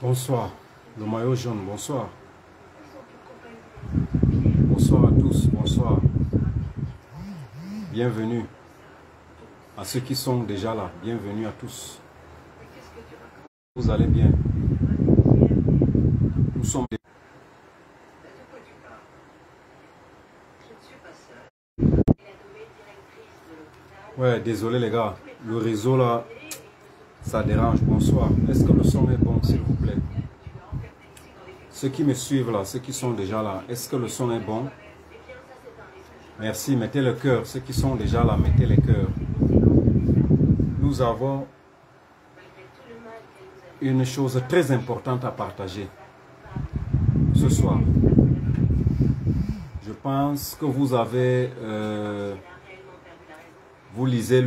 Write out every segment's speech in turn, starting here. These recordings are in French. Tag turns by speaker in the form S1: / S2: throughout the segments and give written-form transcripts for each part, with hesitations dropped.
S1: Bonsoir, le maillot jaune, bonsoir. Bonsoir à tous, bonsoir. Bienvenue à ceux qui sont déjà là, bienvenue à tous. Vous allez bien? Nous sommes... Ouais, désolé les gars, le réseau là, ça dérange. Bonsoir. Est-ce que le son est bon, s'il vous plaît? Ceux qui me suivent là, ceux qui sont déjà là, est-ce que le son est bon? Merci, mettez le cœur. Ceux qui sont déjà là, mettez les cœurs. Nous avons une chose très importante à partager ce soir. Je pense que vous avez... vous lisez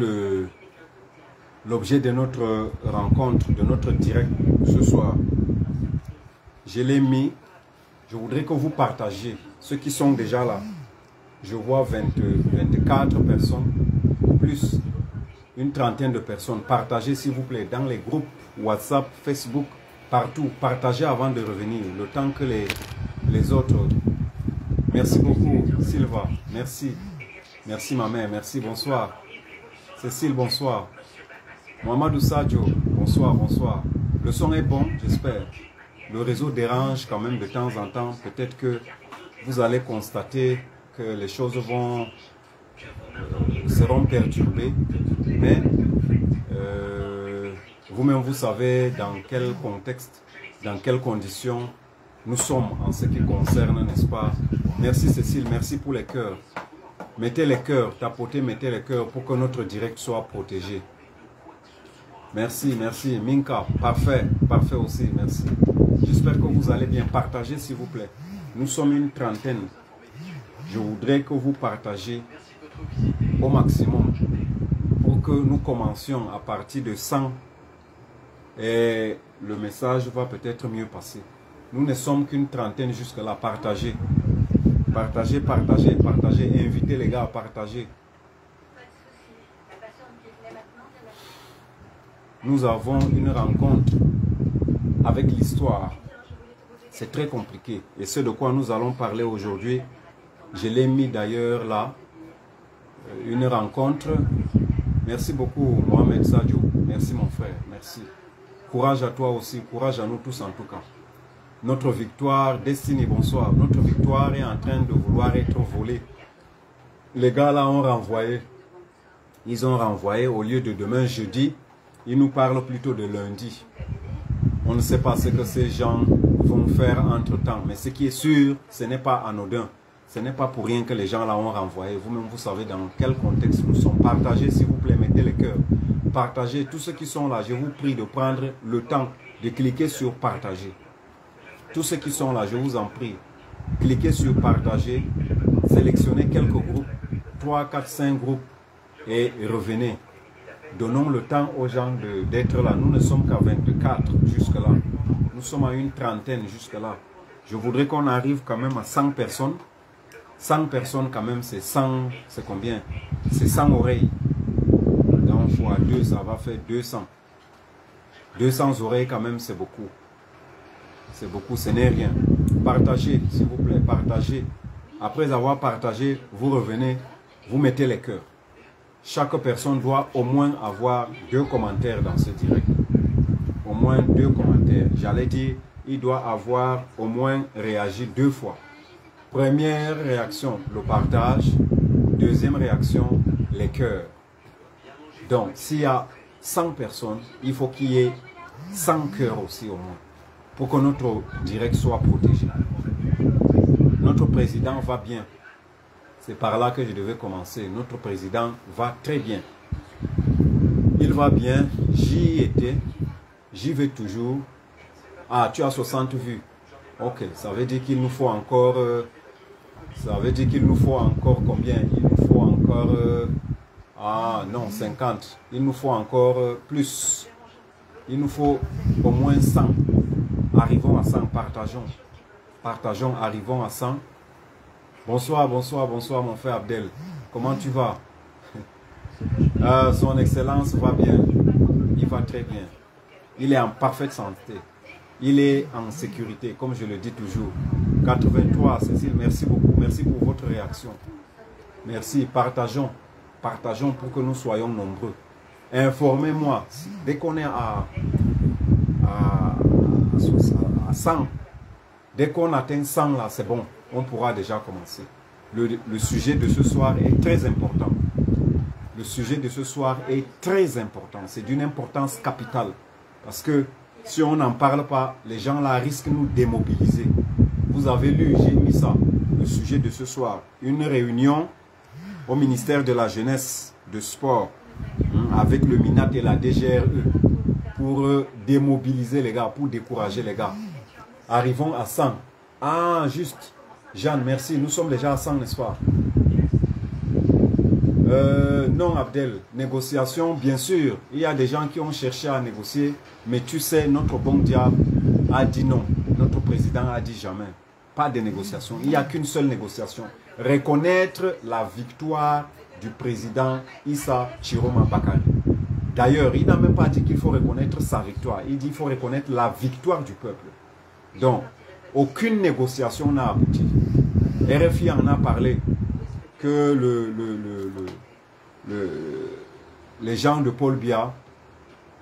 S1: l'objet de notre rencontre, de notre direct ce soir. Je l'ai mis. Je voudrais que vous partagiez. Ceux qui sont déjà là. Je vois 24 personnes, plus une trentaine de personnes. Partagez s'il vous plaît dans les groupes WhatsApp, Facebook, partout. Partagez avant de revenir, le temps que les autres... Merci beaucoup Sylva, merci. Merci ma mère, merci, bonsoir. Cécile, bonsoir. Mohamedou Sadio, bonsoir, bonsoir. Le son est bon, j'espère. Le réseau dérange quand même de temps en temps. Peut-être que vous allez constater que les choses seront perturbées. Mais vous-même, vous savez dans quel contexte, dans quelles conditions nous sommes en ce qui concerne, n'est-ce pas? Merci Cécile, merci pour les cœurs. Mettez les cœurs, tapotez, mettez les cœurs pour que notre direct soit protégé. Merci, merci. Minka, parfait, parfait aussi, merci. J'espère que vous allez bien. Partagez s'il vous plaît. Nous sommes une trentaine. Je voudrais que vous partagez au maximum pour que nous commencions à partir de 100 et le message va peut-être mieux passer. Nous ne sommes qu'une trentaine jusque-là. Partagez. Partagez, partagez, partagez. Invitez les gars à partager. Nous avons une rencontre avec l'histoire. C'est très compliqué. Et ce de quoi nous allons parler aujourd'hui, je l'ai mis d'ailleurs là. Une rencontre. Merci beaucoup Mohamed Sadio. Merci mon frère. Merci. Courage à toi aussi. Courage à nous tous en tout cas. Notre victoire, Destiny, bonsoir. Notre victoire est en train de vouloir être volée. Les gars là ont renvoyé. Ils ont renvoyé au lieu de demain jeudi. Ils nous parlent plutôt de lundi. On ne sait pas ce que ces gens vont faire entre-temps. Mais ce qui est sûr, ce n'est pas anodin. Ce n'est pas pour rien que les gens là ont renvoyé. Vous-même, vous savez dans quel contexte nous sommes. Partagez, s'il vous plaît, mettez les cœurs. Partagez, tous ceux qui sont là, je vous prie de prendre le temps de cliquer sur partager. Tous ceux qui sont là, je vous en prie, cliquez sur partager, sélectionnez quelques groupes, 3, 4, 5 groupes et revenez. Donnons le temps aux gens d'être là. Nous ne sommes qu'à 24 jusque-là. Nous sommes à une trentaine jusque-là. Je voudrais qu'on arrive quand même à 100 personnes. 100 personnes quand même, c'est 100, c'est combien? C'est 100 oreilles. Donc fois 2, ça va faire 200. 200 oreilles quand même, c'est beaucoup. C'est beaucoup, ce n'est rien. Partagez, s'il vous plaît, partagez. Après avoir partagé, vous revenez, vous mettez les cœurs. Chaque personne doit au moins avoir 2 commentaires dans ce direct. Au moins 2 commentaires. J'allais dire, il doit avoir au moins réagi 2 fois. Première réaction, le partage. Deuxième réaction, les cœurs. Donc, s'il y a 100 personnes, il faut qu'il y ait 100 cœurs aussi au moins. Pour que notre direct soit protégé. Notre président va bien. C'est par là que je devais commencer. Notre président va très bien. va bien? J'y étais. J'y vais toujours. Ah, tu as 60 vues. Ok, ça veut dire qu'il nous faut encore... ça veut dire qu'il nous faut encore combien? Il nous faut encore... ah non, 50. Il nous faut encore plus. Il nous faut au moins 100. Arrivons à 100, partageons. Partageons, arrivons à 100. Bonsoir, bonsoir, bonsoir mon frère Abdel. Comment tu vas? Son Excellence va bien. Il va très bien. Il est en parfaite santé. Il est en sécurité, comme je le dis toujours. 83, Cécile, merci beaucoup. Merci pour votre réaction. Merci, partageons. Partageons pour que nous soyons nombreux. Informez-moi. Dès qu'on est à 100, dès qu'on atteint 100 là, c'est bon. On pourra déjà commencer. Le sujet de ce soir est très important. Le sujet de ce soir est très important. C'est d'une importance capitale. Parce que si on n'en parle pas, les gens là risquent de nous démobiliser. Vous avez lu, j'ai mis ça, le sujet de ce soir. Une réunion au ministère de la Jeunesse, de Sport, avec le MINAT et la DGRE, pour démobiliser les gars, pour décourager les gars. Arrivons à 100. Ah, juste. Jeanne, merci. Nous sommes déjà à 100, n'est-ce pas? Non, Abdel. Négociation, bien sûr. Il y a des gens qui ont cherché à négocier. Mais tu sais, notre bon diable a dit non. Notre président a dit jamais. Pas de négociation. Il n'y a qu'une seule négociation. Reconnaître la victoire du président Issa Chiroma Bakari. D'ailleurs, il n'a même pas dit qu'il faut reconnaître sa victoire. Il dit qu'il faut reconnaître la victoire du peuple. Donc, aucune négociation n'a abouti. RFI en a parlé que les gens de Paul Biya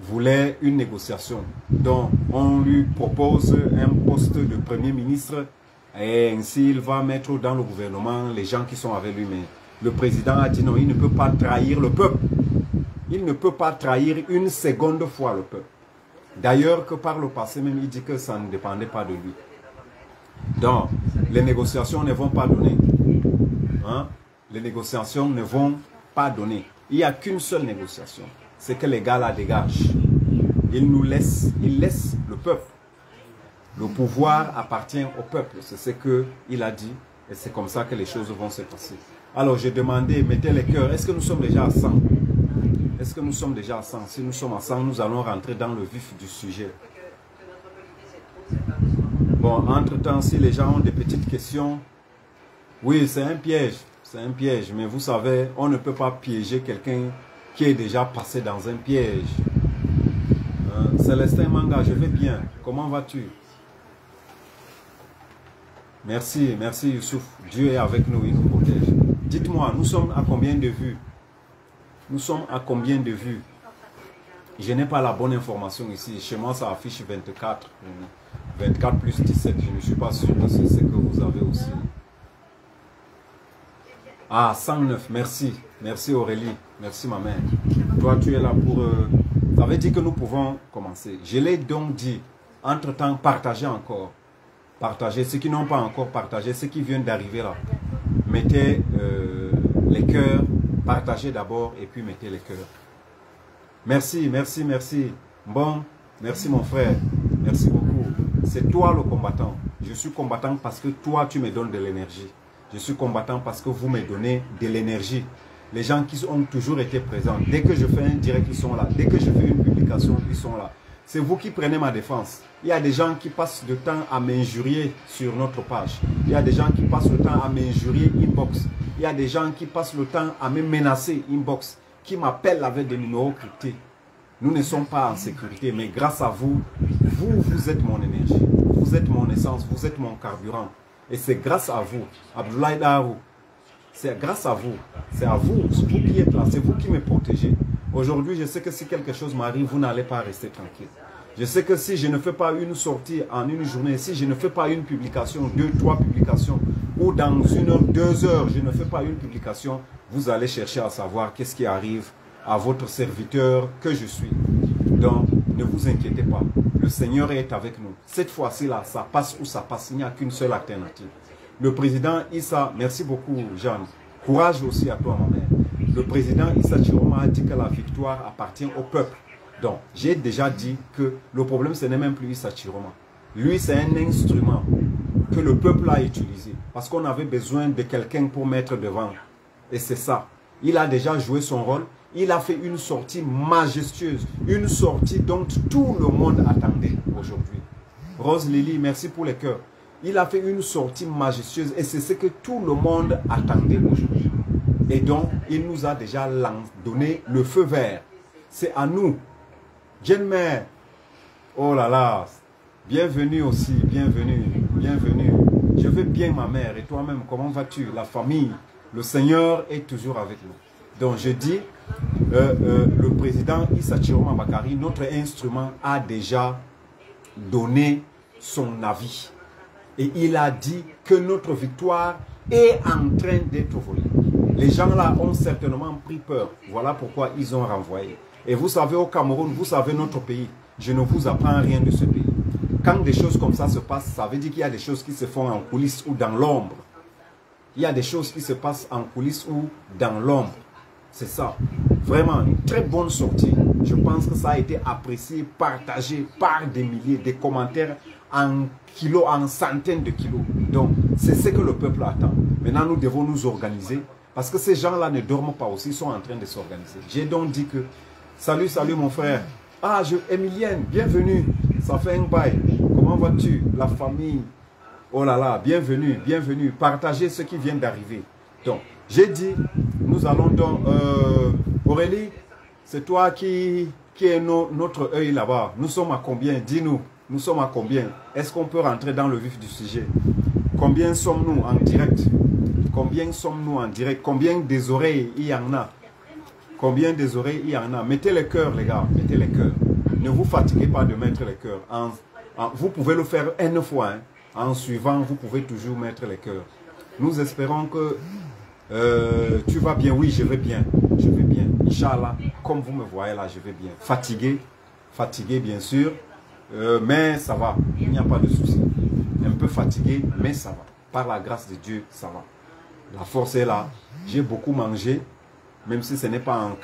S1: voulaient une négociation. Donc, on lui propose un poste de Premier ministre et ainsi il va mettre dans le gouvernement les gens qui sont avec lui. Mais le président a dit non, il ne peut pas trahir le peuple. Il ne peut pas trahir une seconde fois le peuple. D'ailleurs, que par le passé même, il dit que ça ne dépendait pas de lui. Donc, les négociations ne vont pas donner. Hein? Les négociations ne vont pas donner. Il n'y a qu'une seule négociation. C'est que les gars la dégagent. Ils nous laissent, ils laissent le peuple. Le pouvoir appartient au peuple. C'est ce qu'il a dit. Et c'est comme ça que les choses vont se passer. Alors, j'ai demandé, mettez les cœurs. Est-ce que nous sommes déjà à 100? Est-ce que nous sommes déjà à 100? Si nous sommes à 100, nous allons rentrer dans le vif du sujet. Bon, entre-temps, si les gens ont des petites questions, oui, c'est un piège. C'est un piège. Mais vous savez, on ne peut pas piéger quelqu'un qui est déjà passé dans un piège. Célestin Manga, je vais bien. Comment vas-tu? Merci, merci Youssouf. Dieu est avec nous, il nous protège. Dites-moi, nous sommes à combien de vues? Nous sommes à combien de vues? Je n'ai pas la bonne information ici. Chez moi, ça affiche 24. 24 plus 17. Je ne suis pas sûr que c'est ce que vous avez aussi. Ah, 109. Merci. Merci Aurélie. Merci ma mère. Toi, tu es là pour... Ça veut dire que nous pouvons commencer. Je l'ai donc dit. Entre-temps, partagez encore. Partagez. Ceux qui n'ont pas encore partagé, ceux qui viennent d'arriver là. Mettez les cœurs. Partagez d'abord et puis mettez les cœurs. Merci, merci, merci. Bon, merci mon frère. Merci beaucoup. C'est toi le combattant. Je suis combattant parce que toi tu me donnes de l'énergie. Je suis combattant parce que vous me donnez de l'énergie. Les gens qui ont toujours été présents, dès que je fais un direct, ils sont là. Dès que je fais une publication, ils sont là. C'est vous qui prenez ma défense. Il y a des gens qui passent le temps à m'injurier sur notre page. Il y a des gens qui passent le temps à m'injurier inbox. Il y a des gens qui passent le temps à me menacer inbox, qui m'appellent avec des numéros cryptés. Nous ne sommes pas en sécurité, mais grâce à vous, vous êtes mon énergie. Vous êtes mon essence, vous êtes mon carburant. Et c'est grâce à vous, Abdoulaye Darou. C'est grâce à vous. C'est à vous, c'est vous qui êtes là, c'est vous qui me protégez. Aujourd'hui, je sais que si quelque chose m'arrive, vous n'allez pas rester tranquille. Je sais que si je ne fais pas une sortie en une journée, si je ne fais pas une publication, 2, 3 publications, ou dans 1 heure, 2 heures, je ne fais pas une publication, vous allez chercher à savoir qu'est-ce qui arrive à votre serviteur que je suis. Donc, ne vous inquiétez pas. Le Seigneur est avec nous. Cette fois-ci, là, ça passe ou ça passe. Il n'y a qu'une seule alternative. Le président Issa, merci beaucoup, Jeanne. Courage aussi à toi, ma mère. le président Issa Chiroma a dit que la victoire appartient au peuple. Donc, j'ai déjà dit que le problème, ce n'est même plus Issa Chiroma. Lui, c'est un instrument que le peuple a utilisé. Parce qu'on avait besoin de quelqu'un pour mettre devant. Et c'est ça. Il a déjà joué son rôle. Il a fait une sortie majestueuse. Une sortie dont tout le monde attendait aujourd'hui. Rose Lily, merci pour les cœurs. Il a fait une sortie majestueuse. Et c'est ce que tout le monde attendait aujourd'hui. Et donc, il nous a déjà donné le feu vert. C'est à nous. Jane Mère. Oh là là. Bienvenue aussi. Bienvenue. Bienvenue. Je vais bien ma mère. Et toi-même, comment vas-tu? La famille. Le Seigneur est toujours avec nous. Donc je dis, le président Issa Chiroma Bakari, notre instrument, a déjà donné son avis. Et il a dit que notre victoire est en train d'être volée. Les gens là ont certainement pris peur. Voilà pourquoi ils ont renvoyé. Et vous savez, au Cameroun, vous savez notre pays. Je ne vous apprends rien de ce pays. Quand des choses comme ça se passent, ça veut dire qu'il y a des choses qui se font en coulisses ou dans l'ombre. Il y a des choses qui se passent en coulisses ou dans l'ombre. C'est ça. Vraiment, une très bonne sortie. Je pense que ça a été apprécié, partagé par des milliers, des commentaires en kilos, en centaines de kilos. Donc, c'est ce que le peuple attend. Maintenant, nous devons nous organiser. Parce que ces gens-là ne dorment pas aussi, ils sont en train de s'organiser. J'ai donc dit que, salut, salut mon frère. Ah, Emilienne, bienvenue. Ça fait un bail. Comment vas-tu? La famille. Oh là là, bienvenue, bienvenue. Partagez ce qui vient d'arriver. Donc, j'ai dit, nous allons donc... Aurélie, c'est toi qui est notre œil là-bas. Nous sommes à combien? Dis-nous, nous sommes à combien? Est-ce qu'on peut rentrer dans le vif du sujet? Combien sommes-nous en direct? Combien sommes-nous en direct? Combien des oreilles il y en a? Combien des oreilles il y en a? Mettez les cœurs, les gars, mettez les cœurs. Ne vous fatiguez pas de mettre les cœurs. Vous pouvez le faire une fois, hein. En suivant, vous pouvez toujours mettre les cœurs. Nous espérons que tu vas bien. Oui, je vais bien. Je vais bien. Inch'Allah, comme vous me voyez là, je vais bien. Fatigué. Fatigué, bien sûr. Mais ça va. Il n'y a pas de souci. Un peu fatigué, mais ça va. Par la grâce de Dieu, ça va. La force est là. J'ai beaucoup mangé. Même si ce n'est pas en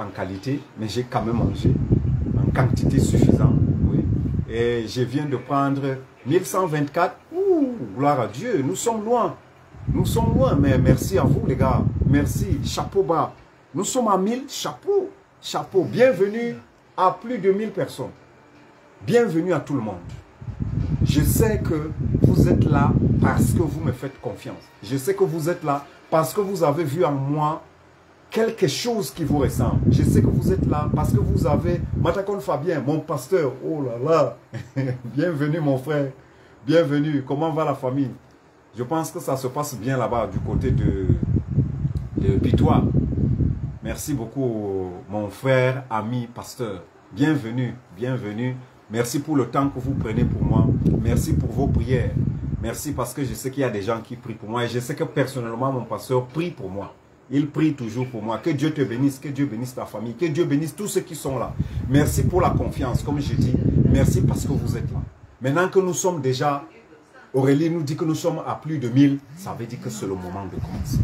S1: qualité, mais j'ai quand même mangé. En quantité suffisante. Oui. Et je viens de prendre 1124. Ouh, gloire à Dieu. Nous sommes loin. Nous sommes loin, mais merci à vous les gars. Merci, chapeau bas. Nous sommes à 1000, chapeau. Chapeau, bienvenue à plus de 1000 personnes. Bienvenue à tout le monde. Je sais que vous êtes là parce que vous me faites confiance. Je sais que vous êtes là parce que vous avez vu en moi quelque chose qui vous ressemble. Je sais que vous êtes là parce que vous avez... Matakon Fabien, mon pasteur. Oh là là. Bienvenue mon frère. Bienvenue. Comment va la famille? Je pense que ça se passe bien là-bas, du côté de Pitois. Merci beaucoup, mon frère, ami, pasteur. Bienvenue, bienvenue. Merci pour le temps que vous prenez pour moi. Merci pour vos prières. Merci parce que je sais qu'il y a des gens qui prient pour moi. Et je sais que personnellement, mon pasteur prie pour moi. Il prie toujours pour moi. Que Dieu te bénisse, que Dieu bénisse ta famille, que Dieu bénisse tous ceux qui sont là. Merci pour la confiance, comme je dis. Merci parce que vous êtes là. Maintenant que nous sommes déjà... Aurélie nous dit que nous sommes à plus de 1000. Ça veut dire que c'est le moment de commencer.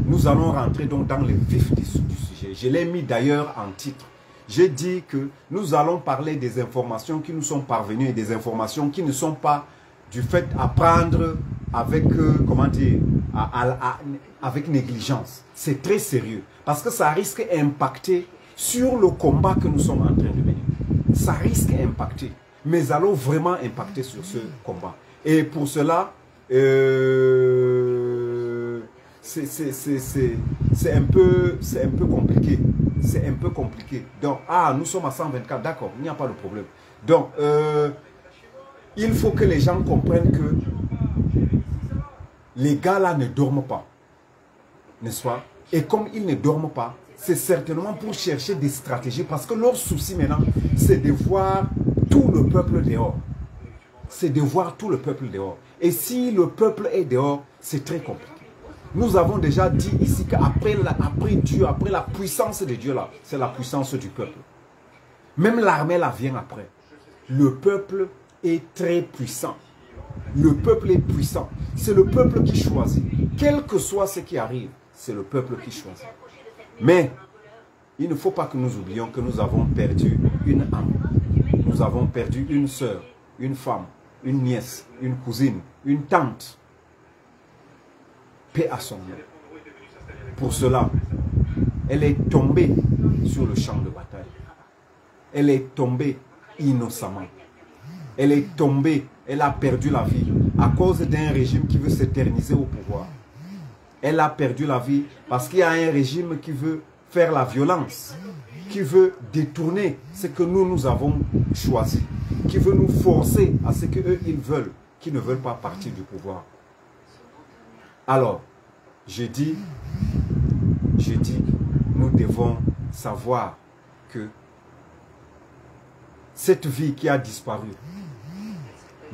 S1: Nous allons rentrer donc dans le vif du sujet. Je l'ai mis d'ailleurs en titre. J'ai dit que nous allons parler des informations qui nous sont parvenues et des informations qui ne sont pas du fait à prendre avec, comment dire, avec négligence. C'est très sérieux. Parce que ça risque d'impacter sur le combat que nous sommes en train de mener. Ça risque d'impacter. Mais allons vraiment impacter sur ce combat. Et pour cela, c'est un peu compliqué. C'est un peu compliqué. Donc, nous sommes à 124, d'accord, il n'y a pas de problème. Donc, il faut que les gens comprennent que les gars là ne dorment pas. N'est-ce pas? Et comme ils ne dorment pas, c'est certainement pour chercher des stratégies. Parce que leur souci maintenant, c'est de voir tout le peuple dehors. C'est de voir tout le peuple dehors. Et si le peuple est dehors, c'est très compliqué. Nous avons déjà dit ici qu'après Dieu, après la puissance de Dieu là, c'est la puissance du peuple. Même l'armée là vient après. Le peuple est très puissant. Le peuple est puissant. C'est le peuple qui choisit. Quel que soit ce qui arrive, c'est le peuple qui choisit. Mais il ne faut pas que nous oublions que nous avons perdu une âme. Nous avons perdu une sœur, une femme, une nièce, une cousine, une tante. Paix à son nom. Pour cela, elle est tombée sur le champ de bataille. Elle est tombée innocemment. Elle est tombée, elle a perdu la vie à cause d'un régime qui veut s'éterniser au pouvoir. Elle a perdu la vie parce qu'il y a un régime qui veut faire la violence, qui veut détourner ce que nous avons choisi, qui veut nous forcer à ce qu'eux, ils veulent, qui ne veulent pas partir du pouvoir. Alors, je dis, nous devons savoir que cette vie qui a disparu,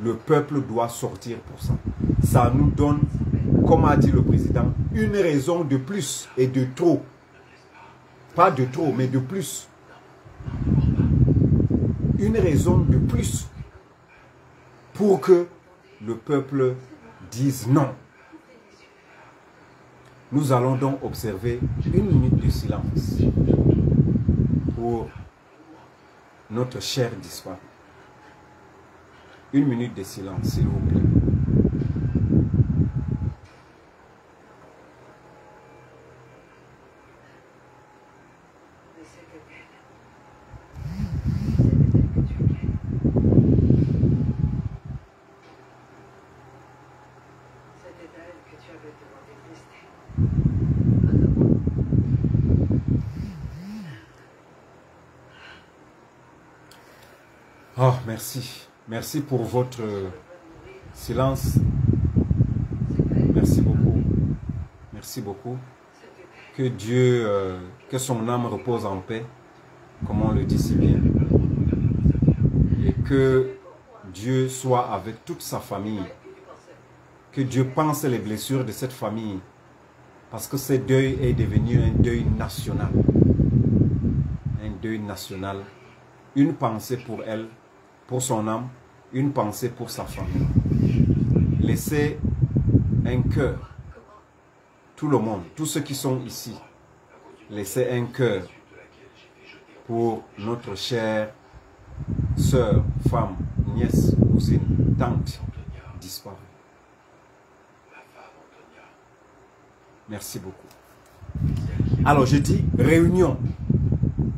S1: le peuple doit sortir pour ça. Ça nous donne, comme a dit le président, une raison de plus et de trop. Pas de trop, mais de plus. Une raison de plus pour que le peuple dise non. Nous allons donc observer une minute de silence pour notre cher disparu. Une minute de silence, s'il vous plaît. Oh, merci. Merci pour votre silence. Merci beaucoup. Merci beaucoup. Que Dieu, que son âme repose en paix, comme on le dit si bien. Et que Dieu soit avec toute sa famille. Que Dieu pense les blessures de cette famille. Parce que ce deuil est devenu un deuil national. Un deuil national. Une pensée pour elle, pour son âme, une pensée pour sa famille. Laissez un cœur, tout le monde, tous ceux qui sont ici, laissez un cœur pour notre chère sœur, femme, nièce, cousine, tante, disparue. Merci beaucoup. Alors je dis réunion.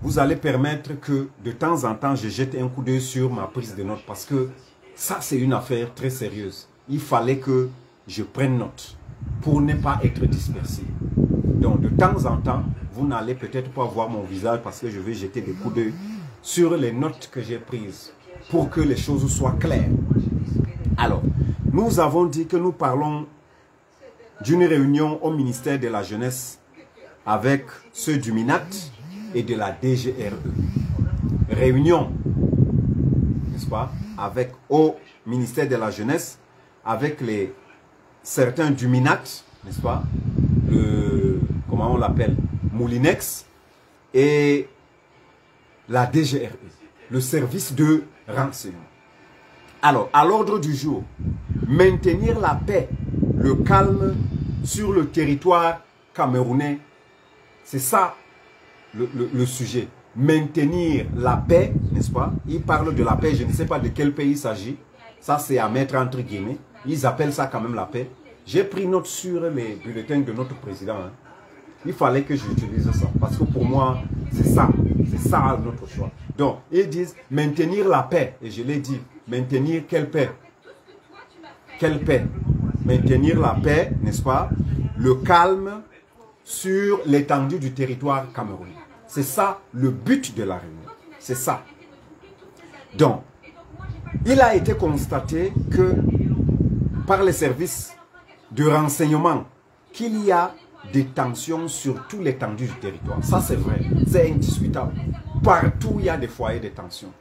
S1: Vous allez permettre que de temps en temps, je jette un coup d'œil sur ma prise de notes parce que ça, c'est une affaire très sérieuse. Il fallait que je prenne note pour ne pas être dispersé. Donc, de temps en temps, vous n'allez peut-être pas voir mon visage parce que je vais jeter des coups d'œil sur les notes que j'ai prises pour que les choses soient claires. Alors, nous avons dit que nous parlons d'une réunion au ministère de la Jeunesse avec ceux du MINAT et de la DGRE. Réunion, n'est-ce pas, avec au ministère de la Jeunesse, avec certains du MINAT, n'est-ce pas, comment on l'appelle, Moulinex, et la DGRE, le service de renseignement. Alors, à l'ordre du jour, maintenir la paix, le calme sur le territoire camerounais, c'est ça le sujet. Maintenir la paix, n'est-ce pas? Ils parlent de la paix, je ne sais pas de quel pays il s'agit. Ça, c'est à mettre entre guillemets. Ils appellent ça quand même la paix. J'ai pris note sur les bulletins de notre président. Hein. Il fallait que j'utilise ça. Parce que pour moi, c'est ça notre choix. Donc, ils disent maintenir la paix. Et je l'ai dit, maintenir quelle paix? Quelle paix? Maintenir la paix, n'est-ce pas? Le calme sur l'étendue du territoire camerounais. C'est ça le but de la réunion. C'est ça. Donc, il a été constaté que par les services de renseignement qu'il y a des tensions sur toute l'étendue du territoire. Ça, c'est vrai. C'est indiscutable. Partout, il y a des foyers de tension.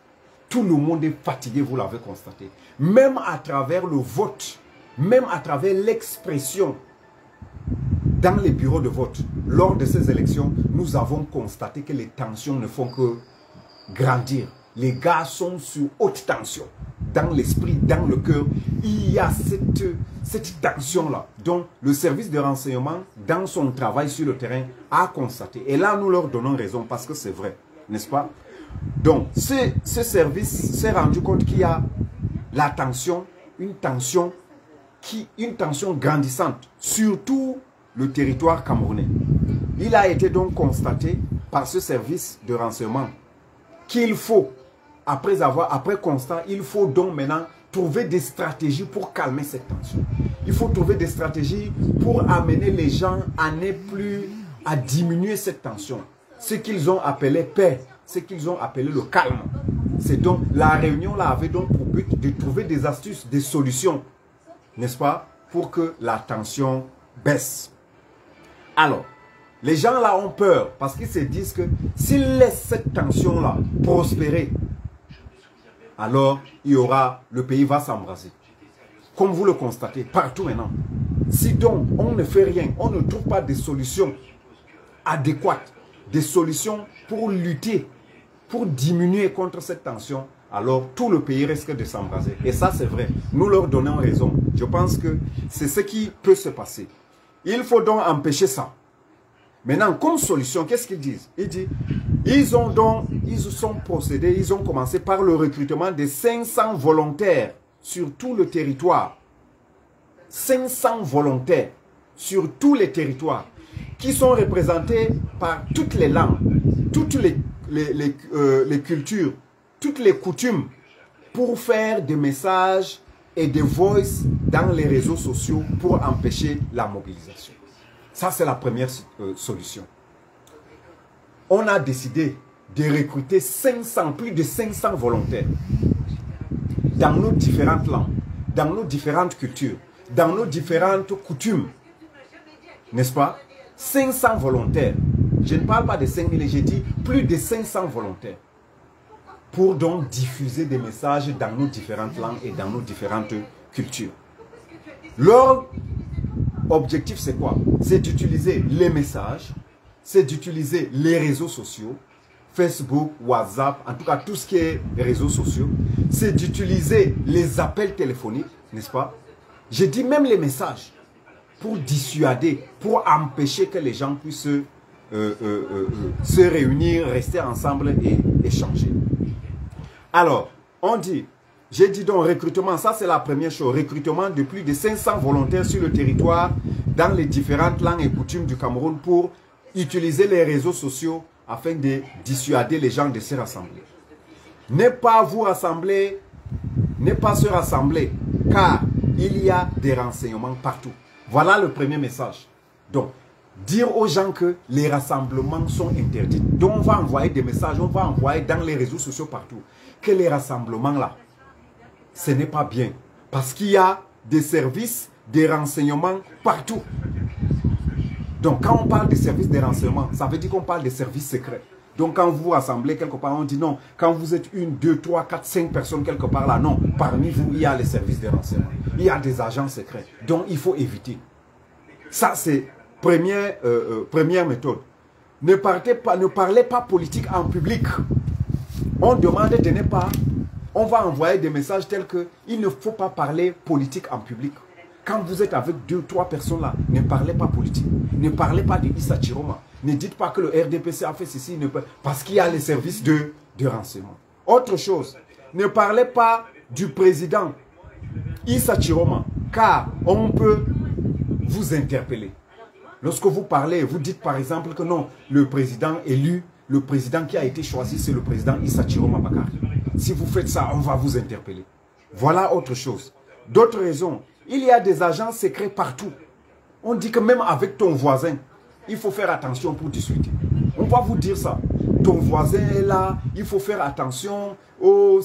S1: Tout le monde est fatigué, vous l'avez constaté. Même à travers le vote, même à travers l'expression dans les bureaux de vote, lors de ces élections, nous avons constaté que les tensions ne font que grandir. Les gars sont sur haute tension. Dans l'esprit, dans le cœur, il y a cette tension-là, dont le service de renseignement, dans son travail sur le terrain, a constaté. Et là, nous leur donnons raison parce que c'est vrai, n'est-ce pas? Donc, ce service s'est rendu compte qu'il y a la tension, une tension grandissante sur tout le territoire camerounais. Il a été donc constaté par ce service de renseignement qu'il faut, après constat, il faut donc maintenant trouver des stratégies pour calmer cette tension. Il faut trouver des stratégies pour amener les gens à ne plus à diminuer cette tension. Ce qu'ils ont appelé paix, ce qu'ils ont appelé le calme. C'est donc, la réunion là avait donc pour but de trouver des astuces, des solutions, n'est-ce pas, pour que la tension baisse. Alors, les gens là ont peur parce qu'ils se disent que s'ils laissent cette tension là prospérer, alors le pays va s'embraser. Comme vous le constatez partout maintenant. Si donc on ne fait rien, on ne trouve pas des solutions adéquates, des solutions pour lutter, pour diminuer contre cette tension, alors tout le pays risque de s'embraser. Et ça c'est vrai, nous leur donnons raison. Je pense que c'est ce qui peut se passer. Il faut donc empêcher ça. Maintenant, comme solution, qu'est-ce qu'ils disent? Ils disent, ils ont commencé par le recrutement de 500 volontaires sur tout le territoire. 500 volontaires sur tous les territoires qui sont représentés par toutes les langues, toutes les cultures, toutes les coutumes pour faire des messages et des voices dans les réseaux sociaux pour empêcher la mobilisation. Ça, c'est la première solution. On a décidé de recruter plus de 500 volontaires dans nos différentes langues, dans nos différentes cultures, dans nos différentes coutumes. N'est-ce pas? 500 volontaires. Je ne parle pas de 5000, j'ai dit plus de 500 volontaires. Pour donc diffuser des messages dans nos différentes langues et dans nos différentes cultures. Leur objectif, c'est quoi? C'est d'utiliser les messages, c'est d'utiliser les réseaux sociaux, Facebook, WhatsApp, en tout cas tout ce qui est réseaux sociaux. C'est d'utiliser les appels téléphoniques, n'est-ce pas? J'ai dit même les messages pour dissuader, pour empêcher que les gens puissent se réunir, rester ensemble et échanger. Alors, on dit, j'ai dit donc recrutement, ça c'est la première chose, recrutement de plus de 500 volontaires sur le territoire dans les différentes langues et coutumes du Cameroun pour utiliser les réseaux sociaux afin de dissuader les gens de se rassembler. Ne pas vous rassembler, ne pas se rassembler, car il y a des renseignements partout. Voilà le premier message. Donc, dire aux gens que les rassemblements sont interdits. Donc, on va envoyer des messages, on va envoyer dans les réseaux sociaux partout que les rassemblements là, ce n'est pas bien. Parce qu'il y a des services, des renseignements partout. Donc, quand on parle des services de renseignement, ça veut dire qu'on parle des services secrets. Donc, quand vous vous rassemblez quelque part, on dit non. Quand vous êtes 1, 2, 3, 4, 5 personnes quelque part là, non. Parmi vous, il y a les services de renseignement. Il y a des agents secrets. Donc, il faut éviter. Ça, c'est première méthode. Ne parlez pas politique en public. On demande de ne pas... On va envoyer des messages tels que il ne faut pas parler politique en public. Quand vous êtes avec 2 ou 3 personnes là, ne parlez pas politique. Ne parlez pas de Issa Chiroma. Ne dites pas que le RDPC a fait ceci, parce qu'il y a les services de renseignement. Autre chose, ne parlez pas du président Issa Chiroma, car on peut vous interpeller. Lorsque vous parlez, vous dites par exemple que non, le président élu, le président qui a été choisi, c'est le président Issa Chiroma Bakari. Si vous faites ça, on va vous interpeller. Voilà autre chose. D'autres raisons, il y a des agents secrets partout. On dit que même avec ton voisin, il faut faire attention pour discuter. On va vous dire ça. Ton voisin est là, il faut faire attention. Oh,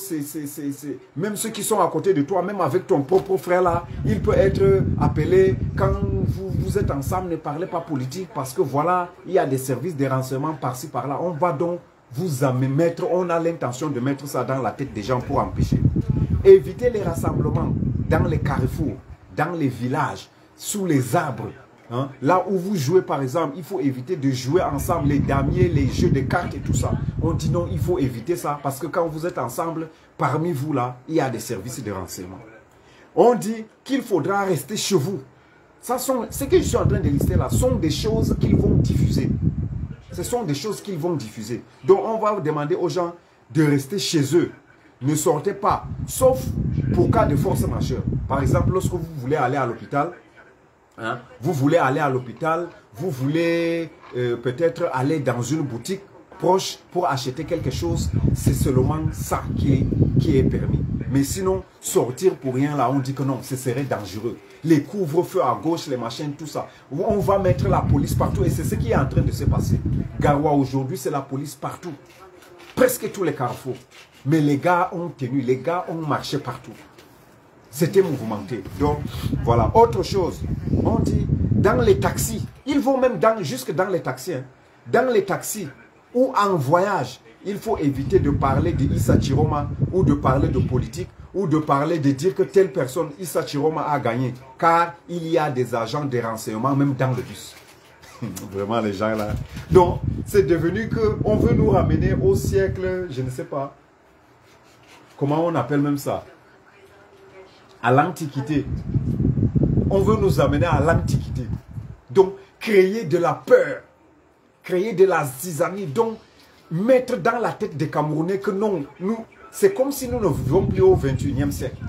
S1: même ceux qui sont à côté de toi, même avec ton propre frère là, il peut être appelé. Quand vous êtes ensemble, ne parlez pas politique parce que voilà, il y a des services de renseignement par-ci par-là. On va donc vous mettre, on a l'intention de mettre ça dans la tête des gens pour empêcher. Évitez les rassemblements dans les carrefours, dans les villages, sous les arbres. Hein? Là où vous jouez par exemple, il faut éviter de jouer ensemble les damiers, les jeux de cartes et tout ça. On dit non, il faut éviter ça parce que quand vous êtes ensemble, parmi vous là, il y a des services de renseignement. On dit qu'il faudra rester chez vous. Ce que je suis en train de lister là sont des choses qu'ils vont diffuser. Ce sont des choses qu'ils vont diffuser. Donc on va demander aux gens de rester chez eux. Ne sortez pas, sauf pour cas de force majeure. Par exemple, lorsque vous voulez aller à l'hôpital, hein, vous voulez peut-être aller dans une boutique proche pour acheter quelque chose, c'est seulement ça qui est permis. Mais sinon, sortir pour rien là, on dit que non, ce serait dangereux. Les couvre-feux à gauche, les machines, tout ça. On va mettre la police partout et c'est ce qui est en train de se passer. Garoua aujourd'hui, c'est la police partout. Presque tous les carrefours. Mais les gars ont tenu, les gars ont marché partout. C'était mouvementé. Donc, voilà. Autre chose, on dit, dans les taxis, ils vont même jusque dans les taxis. Hein. Dans les taxis ou en voyage, il faut éviter de parler de Issa Chiroma ou de parler de politique ou de parler de dire que telle personne, Issa Chiroma, a gagné. Car il y a des agents de renseignement même dans le bus. Vraiment les gens là. Donc, c'est devenu qu'on veut nous ramener au siècle, je ne sais pas, comment on appelle même ça, à l'Antiquité. On veut nous amener à l'Antiquité. Donc, créer de la peur, créer de la zizanie, donc mettre dans la tête des Camerounais que non, c'est comme si nous ne vivions plus au 21e siècle.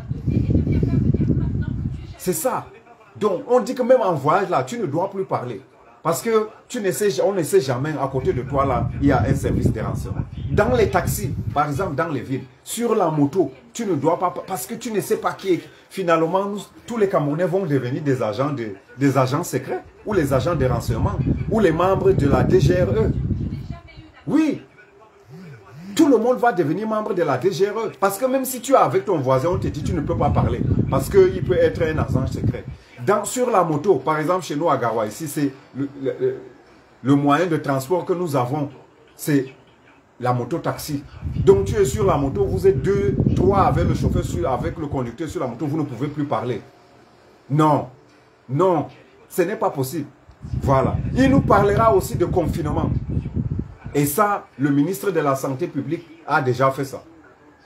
S1: C'est ça. Donc, on dit que même en voyage là, tu ne dois plus parler. Parce que on ne sait jamais, à côté de toi là, il y a un service de renseignement. Dans les taxis, par exemple dans les villes, sur la moto, tu ne dois pas, parce que tu ne sais pas qui est. Finalement, tous les Camerounais vont devenir des agents secrets, ou les agents de renseignement, ou les membres de la DGRE. Oui, tout le monde va devenir membre de la DGRE. Parce que même si tu es avec ton voisin, on te dit tu ne peux pas parler. Parce qu'il peut être un agent secret. Sur la moto, par exemple chez nous à Garoua, ici, c'est le moyen de transport que nous avons, c'est la moto-taxi. Donc tu es sur la moto, vous êtes 2, 3 avec le chauffeur, avec le conducteur sur la moto, vous ne pouvez plus parler. Non, non, ce n'est pas possible. Voilà. Il nous parlera aussi de confinement. Et ça, le ministre de la Santé publique a déjà fait ça.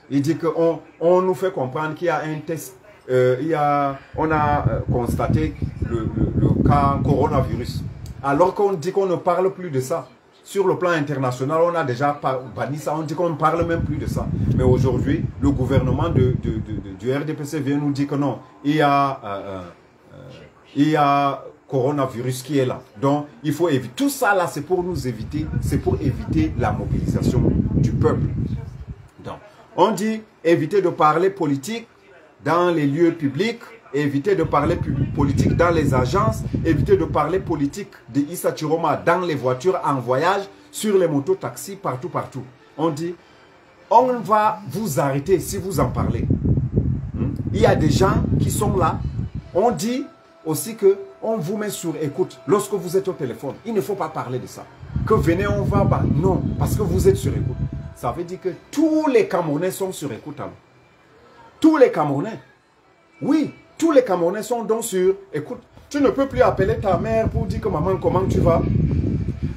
S1: Il dit qu'on nous fait comprendre qu'il y a un test. On a constaté le cas coronavirus. Alors qu'on dit qu'on ne parle plus de ça. Sur le plan international, on a déjà banni ça. On dit qu'on ne parle même plus de ça. Mais aujourd'hui, le gouvernement du RDPC vient nous dire que non, il y a coronavirus qui est là. Donc, il faut éviter. Tout ça là, c'est pour nous éviter. C'est pour éviter la mobilisation du peuple. Donc, on dit éviter de parler politique dans les lieux publics, éviter de parler politique dans les agences, éviter de parler politique de Issa Chiroma dans les voitures en voyage, sur les motos, taxis, partout, partout. On dit, on va vous arrêter si vous en parlez. Il y a des gens qui sont là. On dit aussi que on vous met sur écoute lorsque vous êtes au téléphone. Il ne faut pas parler de ça. Que venez, on va... Bah, non, parce que vous êtes sur écoute. Ça veut dire que tous les Camerounais sont sur écoute. Alors. Tous les Camerounais. Oui, tous les Camerounais sont donc sur écoute. Tu ne peux plus appeler ta mère pour dire que maman, comment tu vas?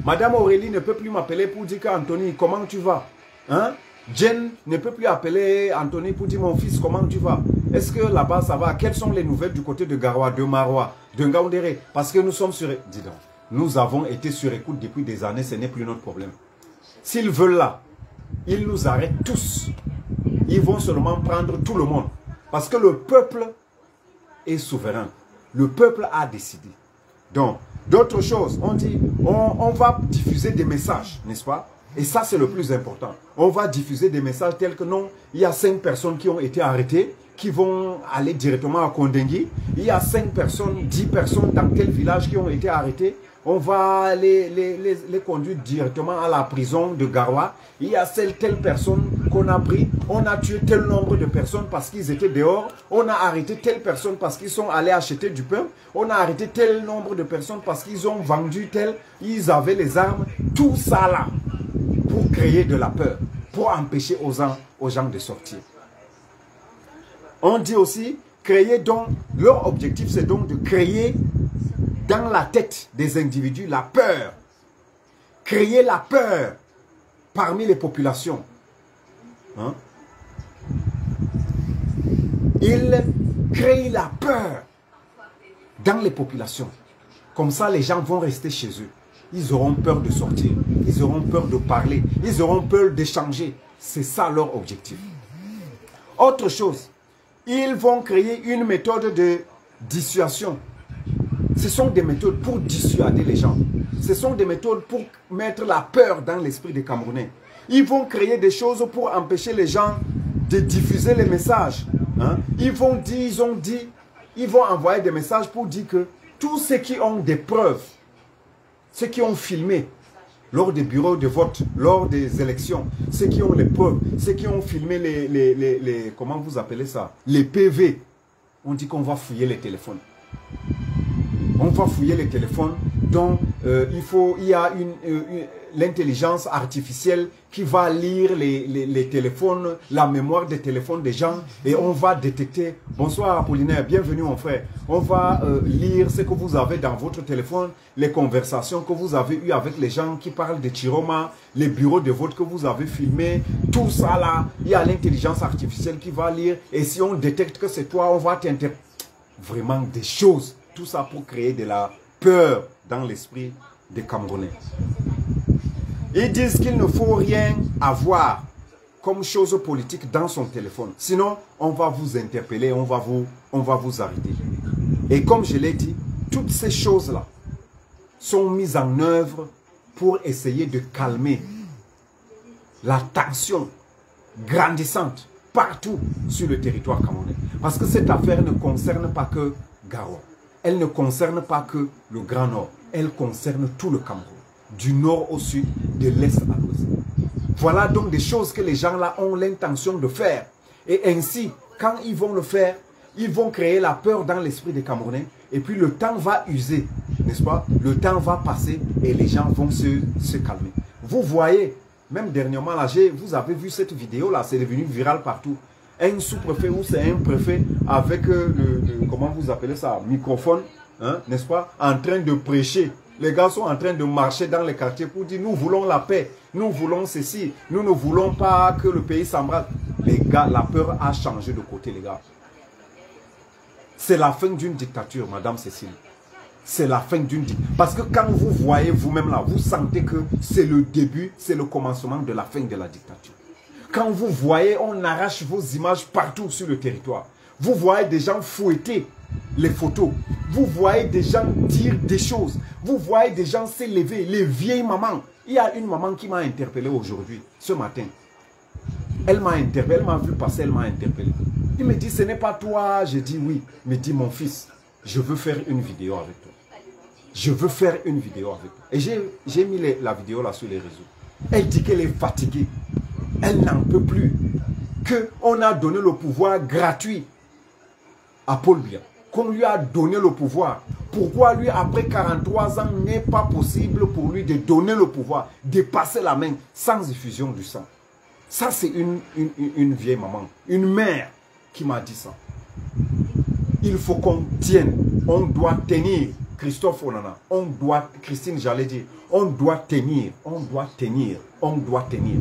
S1: Madame Aurélie ne peut plus m'appeler pour dire qu'Anthony, comment tu vas? Hein? Jen ne peut plus appeler Anthony pour dire mon fils, comment tu vas? Est-ce que là-bas ça va? Quelles sont les nouvelles du côté de Garoua, de Maroua, de Ngaoundéré? Parce que nous sommes sur... Dis donc, nous avons été sur écoute depuis des années, ce n'est plus notre problème. S'ils veulent là, ils nous arrêtent tous. Ils vont seulement prendre tout le monde. Parce que le peuple est souverain. Le peuple a décidé. Donc, d'autres choses, on dit, on va diffuser des messages, n'est-ce pas? Et ça, c'est le plus important. On va diffuser des messages tels que non, il y a 5 personnes qui ont été arrêtées, qui vont aller directement à Kondengui. Il y a 5 personnes, 10 personnes dans tel village qui ont été arrêtées. On va les conduire directement à la prison de Garoua. Il y a telle personne qu'on a pris. On a tué tel nombre de personnes parce qu'ils étaient dehors. On a arrêté telle personne parce qu'ils sont allés acheter du pain. On a arrêté tel nombre de personnes parce qu'ils ont vendu tel. Ils avaient les armes. Tout ça là pour créer de la peur. Pour empêcher aux gens de sortir. On dit aussi, créer donc, leur objectif c'est donc de créer dans la tête des individus la peur. Créer la peur parmi les populations. Hein? Ils Créez la peur dans les populations. Comme ça, les gens vont rester chez eux. Ils auront peur de sortir. Ils auront peur de parler. Ils auront peur d'échanger. C'est ça leur objectif. Autre chose, ils vont créer une méthode de dissuasion. Ce sont des méthodes pour dissuader les gens. Ce sont des méthodes pour mettre la peur dans l'esprit des Camerounais. Ils vont créer des choses pour empêcher les gens de diffuser les messages. Hein? Ils vont envoyer des messages pour dire que tous ceux qui ont des preuves, ceux qui ont filmé lors des bureaux de vote, lors des élections, ceux qui ont les preuves, ceux qui ont filmé les comment vous appelez ça, les PV, on dit qu'on va fouiller les téléphones. On va fouiller les téléphones, donc il y a l'intelligence artificielle qui va lire les téléphones, la mémoire des téléphones des gens, et on va détecter, bonsoir Apollinaire, bienvenue mon frère, on va lire ce que vous avez dans votre téléphone, les conversations que vous avez eues avec les gens qui parlent de Chiroma, les bureaux de vote que vous avez filmés, tout ça là, il y a l'intelligence artificielle qui va lire, et si on détecte que c'est toi, on va t'interpréter. Vraiment des choses. Tout ça pour créer de la peur dans l'esprit des Camerounais. Ils disent qu'il ne faut rien avoir comme chose politique dans son téléphone. Sinon, on va vous interpeller, on va vous arrêter. Et comme je l'ai dit, toutes ces choses-là sont mises en œuvre pour essayer de calmer la tension grandissante partout sur le territoire camerounais. Parce que cette affaire ne concerne pas que Garoua. Elle ne concerne pas que le Grand Nord. Elle concerne tout le Cameroun. Du nord au sud, de l'est à l'ouest. Voilà donc des choses que les gens là ont l'intention de faire. Et ainsi, quand ils vont le faire, ils vont créer la peur dans l'esprit des Camerounais. Et puis le temps va user, n'est-ce pas? Le temps va passer et les gens vont se calmer. Vous voyez, même dernièrement là, vous avez vu cette vidéo là, c'est devenu viral partout. Un sous-préfet ou c'est un préfet avec comment vous appelez ça, microphone, hein, n'est-ce pas, en train de prêcher. Les gars sont en train de marcher dans les quartiers pour dire nous voulons la paix, nous voulons ceci, nous ne voulons pas que le pays s'embrase. Les gars, la peur a changé de côté, les gars. C'est la fin d'une dictature, Madame Cécile. C'est la fin d'une dictature. Parce que quand vous voyez vous-même là, vous sentez que c'est le début, c'est le commencement de la fin de la dictature. Quand vous voyez, on arrache vos images partout sur le territoire. Vous voyez des gens fouetter les photos. Vous voyez des gens dire des choses. Vous voyez des gens s'élever, les vieilles mamans. Il y a une maman qui m'a interpellé aujourd'hui, ce matin. Elle m'a interpellé, elle m'a vu passer, elle m'a interpellé. Il me dit, ce n'est pas toi. J'ai dit oui. Il me dit, mon fils, je veux faire une vidéo avec toi. Je veux faire une vidéo avec toi. Et j'ai mis la vidéo là sur les réseaux. Elle dit qu'elle est fatiguée. Elle n'en peut plus. Qu'on a donné le pouvoir gratuit à Paul Biya. Qu'on lui a donné le pouvoir. Pourquoi lui, après 43 ans, n'est pas possible pour lui de donner le pouvoir, de passer la main sans effusion du sang? Ça, c'est une vieille maman, une mère qui m'a dit ça. Il faut qu'on tienne. On doit tenir. Christophe Onana, on doit, Christine, j'allais dire, on doit tenir, on doit tenir, on doit tenir.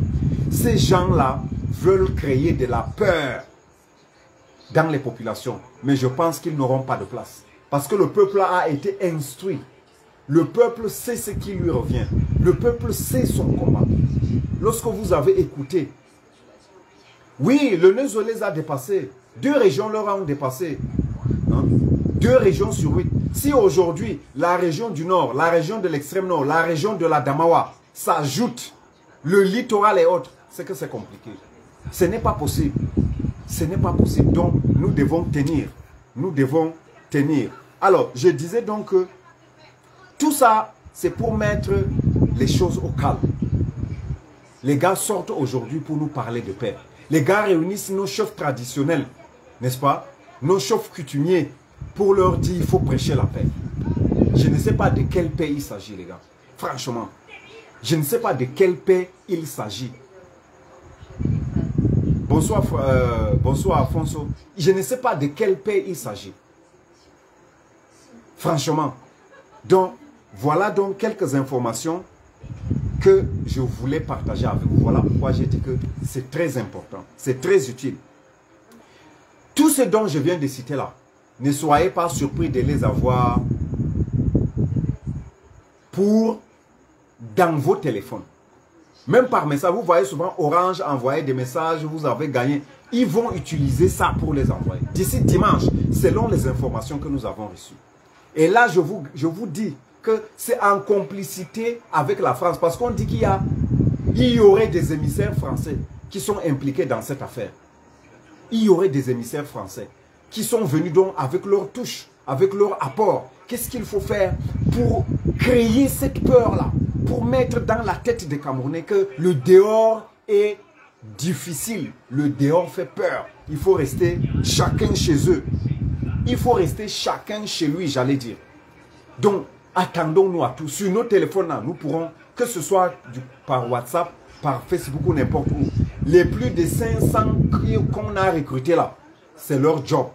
S1: Ces gens-là veulent créer de la peur dans les populations, mais je pense qu'ils n'auront pas de place. Parce que le peuple a été instruit. Le peuple sait ce qui lui revient. Le peuple sait son combat. Lorsque vous avez écouté, oui, le Neuzo les a dépassés. 2 régions leur ont dépassé. Hein? 2 régions sur 8. Si aujourd'hui, la région du Nord, la région de l'extrême Nord, la région de la Damawa s'ajoute, le littoral et autres, c'est que c'est compliqué. Ce n'est pas possible. Ce n'est pas possible. Donc, nous devons tenir. Nous devons tenir. Alors, je disais donc que tout ça, c'est pour mettre les choses au calme. Les gars sortent aujourd'hui pour nous parler de paix. Les gars réunissent nos chefs traditionnels, n'est-ce pas? Nos chefs coutumiers, pour leur dire il faut prêcher la paix. Je ne sais pas de quelle paix il s'agit, les gars. Franchement, je ne sais pas de quelle paix il s'agit. Bonsoir, bonsoir Afonso. Je ne sais pas de quelle paix il s'agit. Franchement. Donc, voilà donc quelques informations que je voulais partager avec vous. Voilà pourquoi j'ai dit que c'est très important. C'est très utile. Tout ce dont je viens de citer là, ne soyez pas surpris de les avoir dans vos téléphones. Même par message, vous voyez souvent Orange envoyer des messages, vous avez gagné. Ils vont utiliser ça pour les envoyer. D'ici dimanche, selon les informations que nous avons reçues. Et là, je vous dis que c'est en complicité avec la France. Parce qu'on dit qu'il y aurait des émissaires français qui sont impliqués dans cette affaire. Il y aurait des émissaires français qui sont venus donc avec leur touche, avec leur apport. Qu'est-ce qu'il faut faire pour créer cette peur-là? Pour mettre dans la tête des Camerounais que le dehors est difficile. Le dehors fait peur. Il faut rester chacun chez eux. Il faut rester chacun chez lui, j'allais dire. Donc, attendons-nous à tous. Sur nos téléphones, là, nous pourrons, que ce soit par WhatsApp, par Facebook ou n'importe où, les plus de 500 qu'on a recrutés là, c'est leur job.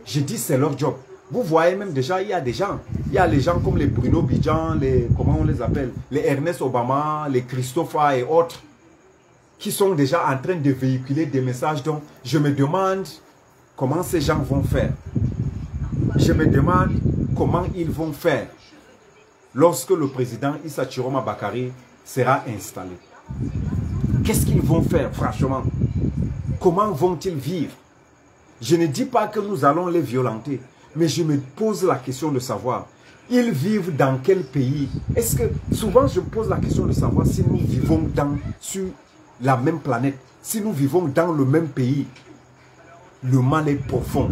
S1: Je dis c'est leur job. Vous voyez même déjà, il y a des gens. Il y a les gens comme les Bruno Bidjan, comment on les appelle, les Ernest Obama, les Christopher et autres, qui sont déjà en train de véhiculer des messages. Donc, je me demande comment ces gens vont faire. Je me demande comment ils vont faire lorsque le président Issa Chiroma Bakary sera installé. Qu'est-ce qu'ils vont faire, franchement? Comment vont-ils vivre? Je ne dis pas que nous allons les violenter. Mais je me pose la question de savoir, ils vivent dans quel pays? Est-ce que, souvent je me pose la question de savoir si nous vivons sur la même planète, si nous vivons dans le même pays. Le mal est profond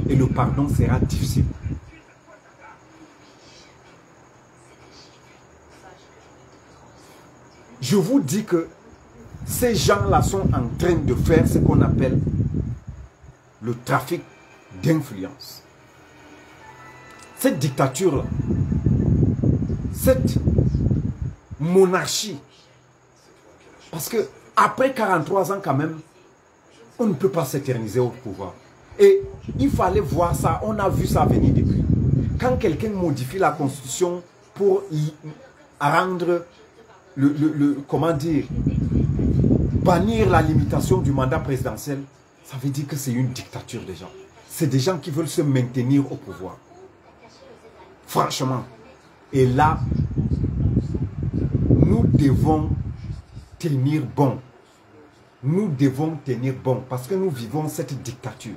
S1: et le pardon sera difficile. Je vous dis que ces gens-là sont en train de faire ce qu'on appelle le trafic d'influence. Cette dictature-là, cette monarchie, parce que après 43 ans quand même, on ne peut pas s'éterniser au pouvoir. Et il fallait voir ça, on a vu ça venir depuis. Quand quelqu'un modifie la constitution pour rendre comment dire, bannir la limitation du mandat présidentiel, ça veut dire que c'est une dictature des gens. C'est des gens qui veulent se maintenir au pouvoir. Franchement. Et là, nous devons tenir bon. Nous devons tenir bon parce que nous vivons cette dictature.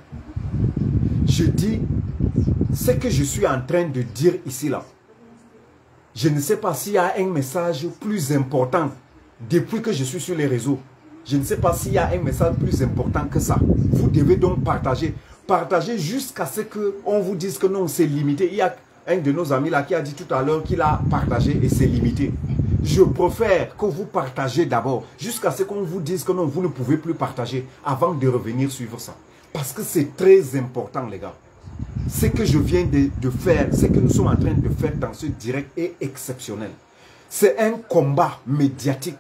S1: Je dis ce que je suis en train de dire ici là. Je ne sais pas s'il y a un message plus important depuis que je suis sur les réseaux. Je ne sais pas s'il y a un message plus important que ça. Vous devez donc partager. Partagez jusqu'à ce qu'on vous dise que non, c'est limité. Il y a un de nos amis là qui a dit tout à l'heure qu'il a partagé et c'est limité. Je préfère que vous partagez d'abord jusqu'à ce qu'on vous dise que non, vous ne pouvez plus partager avant de revenir suivre ça. Parce que c'est très important les gars. Ce que je viens de faire, ce que nous sommes en train de faire dans ce direct est exceptionnel. C'est un combat médiatique.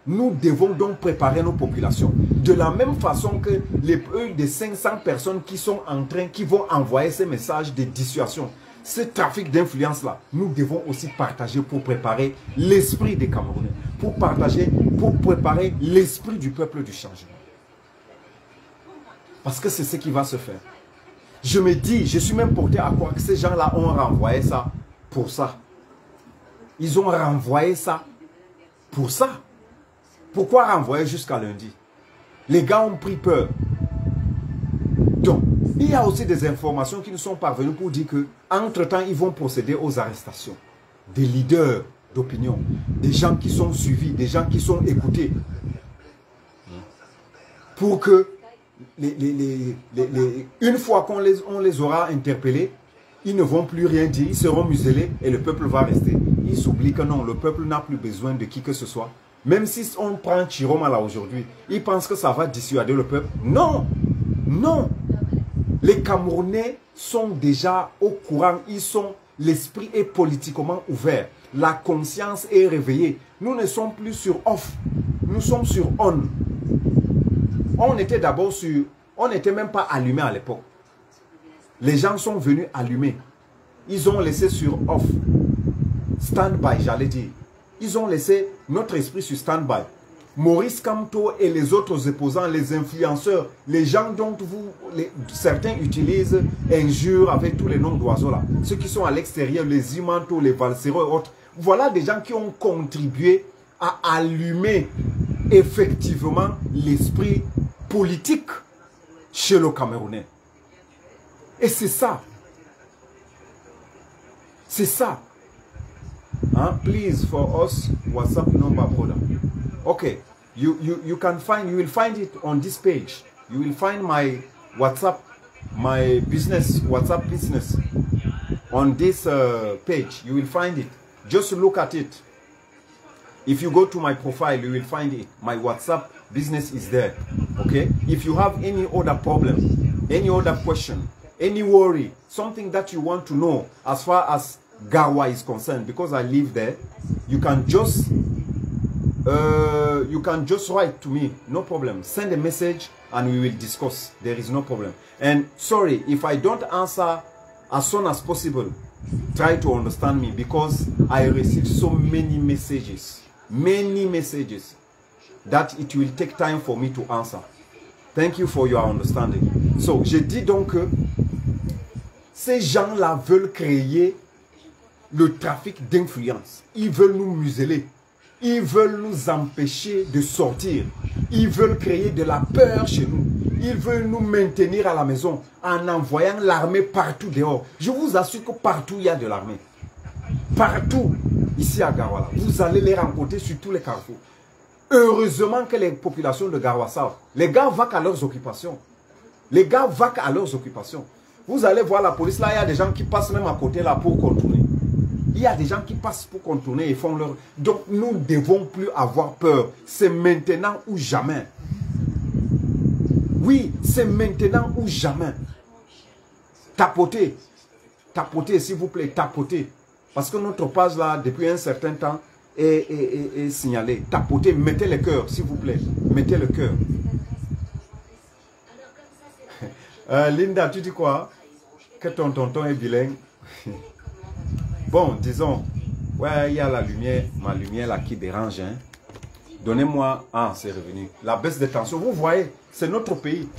S1: Nous devons donc préparer nos populations. De la même façon que les plus de 500 personnes qui vont envoyer ces messages de dissuasion, ce trafic d'influence-là, nous devons aussi partager pour préparer l'esprit des Camerounais. Pour préparer l'esprit du peuple du changement. Parce que c'est ce qui va se faire. Je me dis, je suis même porté à croire que ces gens-là ont renvoyé ça pour ça. Ils ont renvoyé ça pour ça. Pourquoi renvoyer jusqu'à lundi? Les gars ont pris peur. Donc, il y a aussi des informations qui nous sont parvenues pour dire que, entre-temps, ils vont procéder aux arrestations des leaders d'opinion, des gens qui sont suivis, des gens qui sont écoutés. Pour que, une fois qu'on les aura interpellés, ils ne vont plus rien dire, ils seront muselés et le peuple va rester. Ils s'oublient que non, le peuple n'a plus besoin de qui que ce soit. Même si on prend Chiroma là aujourd'hui, ils pensent que ça va dissuader le peuple. Non, non. Les Camerounais sont déjà au courant, l'esprit est politiquement ouvert. La conscience est réveillée. Nous ne sommes plus sur off, nous sommes sur on. On était d'abord sur, on n'était même pas allumé à l'époque. Les gens sont venus allumer. Ils ont laissé sur off. Stand-by, j'allais dire. Ils ont laissé notre esprit sur stand-by. Maurice Kamto et les autres opposants, les influenceurs, les gens dont certains utilisent injures avec tous les noms d'oiseaux là, ceux qui sont à l'extérieur, les Imanto, les Valsero et autres, voilà des gens qui ont contribué à allumer effectivement l'esprit politique chez le Camerounais. Et c'est ça. C'est ça. Hein? Please, for us, WhatsApp number, brother. Okay, you will find it on this page. You will find my WhatsApp, my business, WhatsApp business on this page. You will find it. Just look at it. If you go to my profile, you will find it. My WhatsApp business is there. Okay? If you have any other problem, any other question, any worry, something that you want to know as far as Garoua is concerned, because I live there, you can just write to me, no problem. Send a message and we will discuss. There is no problem. And sorry, if I don't answer as soon as possible, try to understand me, because I receive so many messages, that it will take time for me to answer. Thank you for your understanding. So, je dis donc que ces gens-là veulent créer le trafic d'influence. Ils veulent nous museler. Ils veulent nous empêcher de sortir. Ils veulent créer de la peur chez nous. Ils veulent nous maintenir à la maison en envoyant l'armée partout dehors. Je vous assure que partout il y a de l'armée. Partout ici à Garoua. Vous allez les rencontrer sur tous les carrefours. Heureusement que les populations de Garoua savent. Les gars vaquent à leurs occupations. Les gars vaquent à leurs occupations. Vous allez voir la police là, il y a des gens qui passent même à côté là pour contourner. Il y a des gens qui passent pour contourner et font leur... Donc nous ne devons plus avoir peur. C'est maintenant ou jamais. Oui, c'est maintenant ou jamais. Tapotez. Tapotez, s'il vous plaît, tapotez. Parce que notre page là, depuis un certain temps, est signalée. Tapotez, mettez le cœur, s'il vous plaît. Mettez le cœur. Linda, tu dis quoi? Que ton tonton est bilingue. Bon, disons, ouais, il y a la lumière, ma lumière là qui dérange. Hein. Donnez-moi, ah, c'est revenu. La baisse des tensions, vous voyez, c'est notre pays.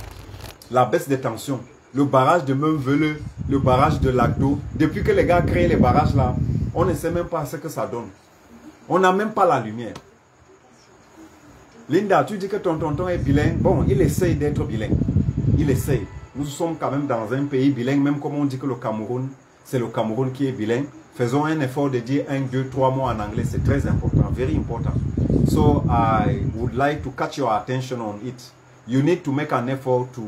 S1: La baisse des tensions. Le barrage de Meuvele, le barrage de Lagdo. Depuis que les gars créent les barrages là, on ne sait même pas ce que ça donne. On n'a même pas la lumière. Linda, tu dis que ton tonton est bilingue. Bon, il essaye d'être bilingue. Il essaye. Nous sommes quand même dans un pays bilingue, même comme on dit que le Cameroun, c'est le Cameroun qui est bilingue. Faisons un effort de dire 1, 2, 3 mots en anglais. C'est très important, very important. So I would like to catch your attention on it. You need to make an effort to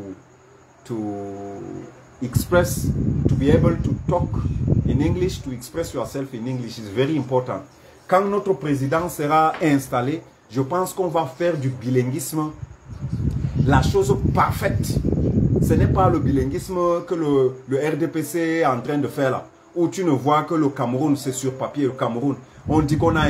S1: express, to be able to talk in English, to express yourself in English is very important. Quand notre président sera installé, je pense qu'on va faire du bilinguisme la chose parfaite. Ce n'est pas le bilinguisme que le RDPC est en train de faire là, où tu ne vois que le Cameroun, c'est sur papier, le Cameroun. On dit qu'on a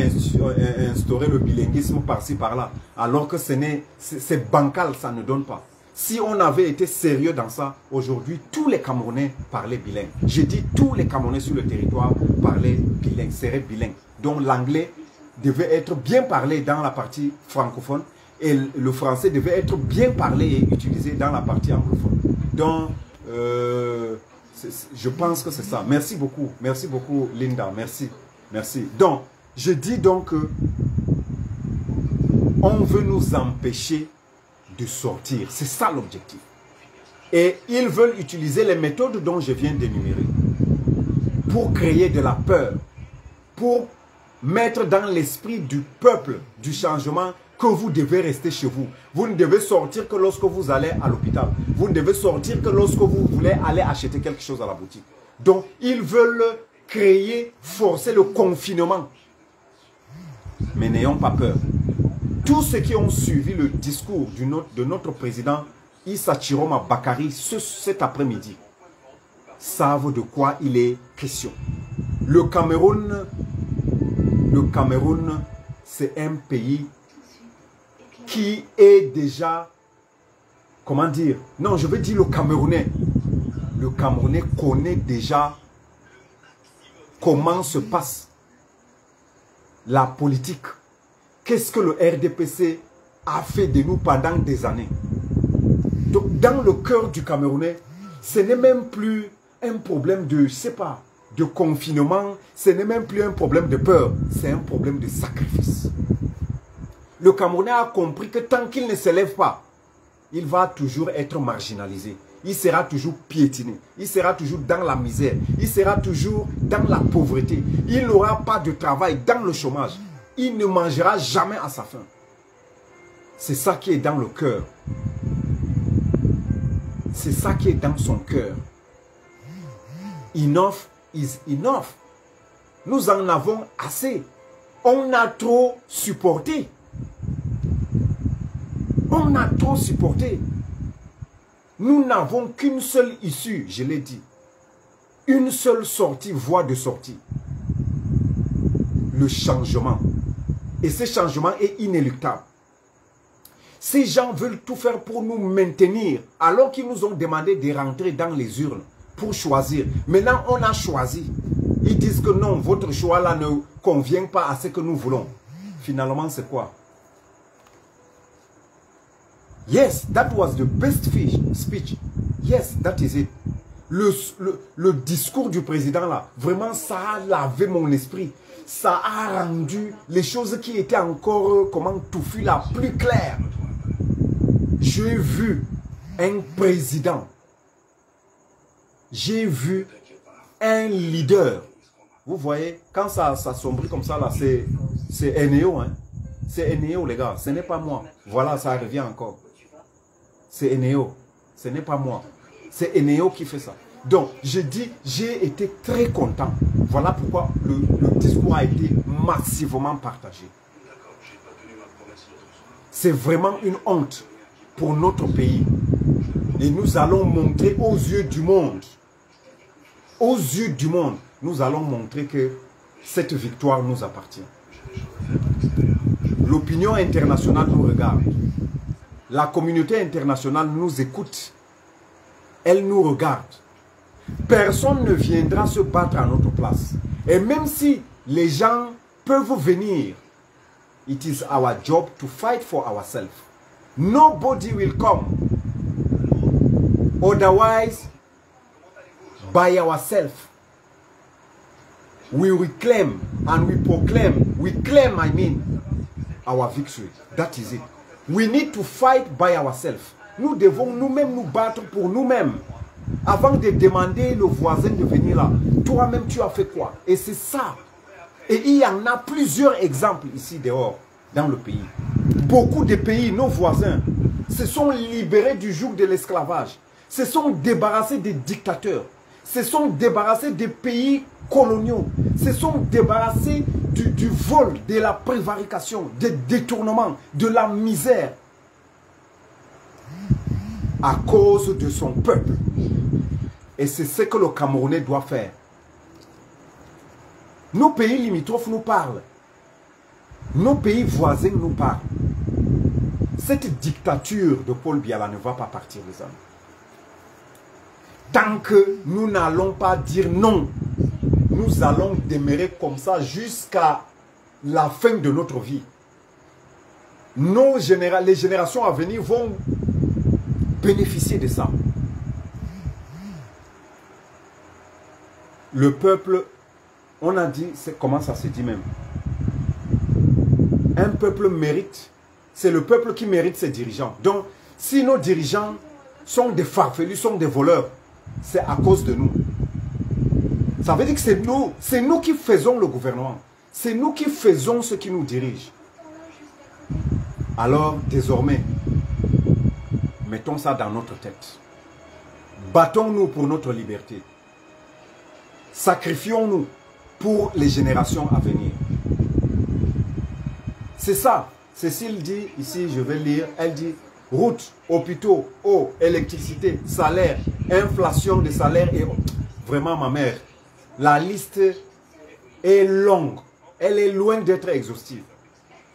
S1: instauré le bilinguisme par-ci, par-là, alors que c'est bancal, ça ne donne pas. Si on avait été sérieux dans ça, aujourd'hui, tous les Camerounais parlaient bilingue. J'ai dit tous les Camerounais sur le territoire parlaient bilingue, seraient bilingues. Donc l'anglais devait être bien parlé dans la partie francophone et le français devait être bien parlé et utilisé dans la partie anglophone. Donc, je pense que c'est ça. Merci beaucoup Linda, merci. Merci. Donc, je dis donc que on veut nous empêcher de sortir. C'est ça l'objectif. Et ils veulent utiliser les méthodes dont je viens d'énumérer pour créer de la peur, pour mettre dans l'esprit du peuple du changement que vous devez rester chez vous. Vous ne devez sortir que lorsque vous allez à l'hôpital. Vous ne devez sortir que lorsque vous voulez aller acheter quelque chose à la boutique. Donc, ils veulent créer, forcer le confinement. Mais n'ayons pas peur. Tous ceux qui ont suivi le discours de notre président Issa Chiroma Bakari cet après-midi savent de quoi il est question. Le Cameroun, c'est un pays qui est déjà, comment dire, non, je veux dire le Camerounais. Le Camerounais connaît déjà comment se passe la politique. Qu'est-ce que le RDPC a fait de nous pendant des années. Donc, dans le cœur du Camerounais, ce n'est même plus un problème de, je sais pas, de confinement, ce n'est même plus un problème de peur, c'est un problème de sacrifice. Le Camerounais a compris que tant qu'il ne s'élève pas, il va toujours être marginalisé. Il sera toujours piétiné. Il sera toujours dans la misère. Il sera toujours dans la pauvreté. Il n'aura pas de travail, dans le chômage. Il ne mangera jamais à sa faim. C'est ça qui est dans le cœur. C'est ça qui est dans son cœur. Enough is enough. Nous en avons assez. On a trop supporté. On a trop supporté. Nous n'avons qu'une seule issue, je l'ai dit. Une seule sortie, voie de sortie. Le changement. Et ce changement est inéluctable. Ces gens veulent tout faire pour nous maintenir, alors qu'ils nous ont demandé de rentrer dans les urnes pour choisir. Maintenant, on a choisi. Ils disent que non, votre choix là ne convient pas à ce que nous voulons. Finalement, c'est quoi? Yes, that was the best speech. Yes, that is it. Le discours du président là, vraiment ça a lavé mon esprit. Ça a rendu les choses qui étaient encore, comment touffues là, plus claires. J'ai vu un président. J'ai vu un leader. Vous voyez, quand ça sombrit comme ça là, c'est Enéo. Hein. C'est Enéo les gars, ce n'est pas moi. Voilà, ça revient encore. C'est Enéo, ce n'est pas moi. C'est Enéo qui fait ça. Donc, je dis, j'ai été très content. Voilà pourquoi le discours a été massivement partagé. C'est vraiment une honte pour notre pays. Et nous allons montrer aux yeux du monde, nous allons montrer que cette victoire nous appartient. L'opinion internationale nous regarde. La communauté internationale nous écoute. Elle nous regarde. Personne ne viendra se battre à notre place. Et même si les gens peuvent venir, it is our job to fight for ourselves. Nobody will come. Otherwise, by ourselves, we reclaim and we proclaim, our victory. That is it. We need to fight by ourselves. Nous devons nous-mêmes nous battre pour nous-mêmes. Avant de demander le voisin de venir là, toi-même tu as fait quoi? Et c'est ça. Et il y en a plusieurs exemples ici dehors, dans le pays. Beaucoup de pays, nos voisins, se sont libérés du joug de l'esclavage. Se sont débarrassés des dictateurs. Se sont débarrassés des pays coloniaux. Se sont débarrassés du vol, de la prévarication, des détournements, de la misère. À cause de son peuple. Et c'est ce que le Camerounais doit faire. Nos pays limitrophes nous parlent. Nos pays voisins nous parlent. Cette dictature de Paul Biya ne va pas partir, les amis. Tant que nous n'allons pas dire non, nous allons demeurer comme ça jusqu'à la fin de notre vie. Les générations à venir vont bénéficier de ça. Le peuple, on a dit, comment ça se dit même? Un peuple mérite, c'est le peuple qui mérite ses dirigeants. Donc, si nos dirigeants sont des farfelus, sont des voleurs, c'est à cause de nous. Ça veut dire que c'est nous qui faisons le gouvernement. C'est nous qui faisons ce qui nous dirige. Alors, désormais, mettons ça dans notre tête. Battons-nous pour notre liberté. Sacrifions-nous pour les générations à venir. C'est ça. Cécile dit, ici je vais lire, elle dit route, hôpitaux, eau, électricité, salaire, inflation des salaires et vraiment ma mère, la liste est longue. Elle est loin d'être exhaustive.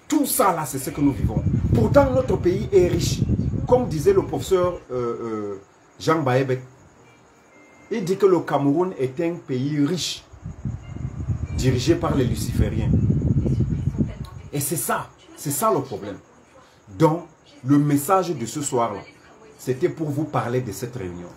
S1: Tout ça là, c'est ce que nous vivons. Pourtant, notre pays est riche. Comme disait le professeur Jean Baebek, il dit que le Cameroun est un pays riche, dirigé par les lucifériens. Et c'est ça le problème. Donc, le message de ce soir-là, c'était pour vous parler de cette réunion.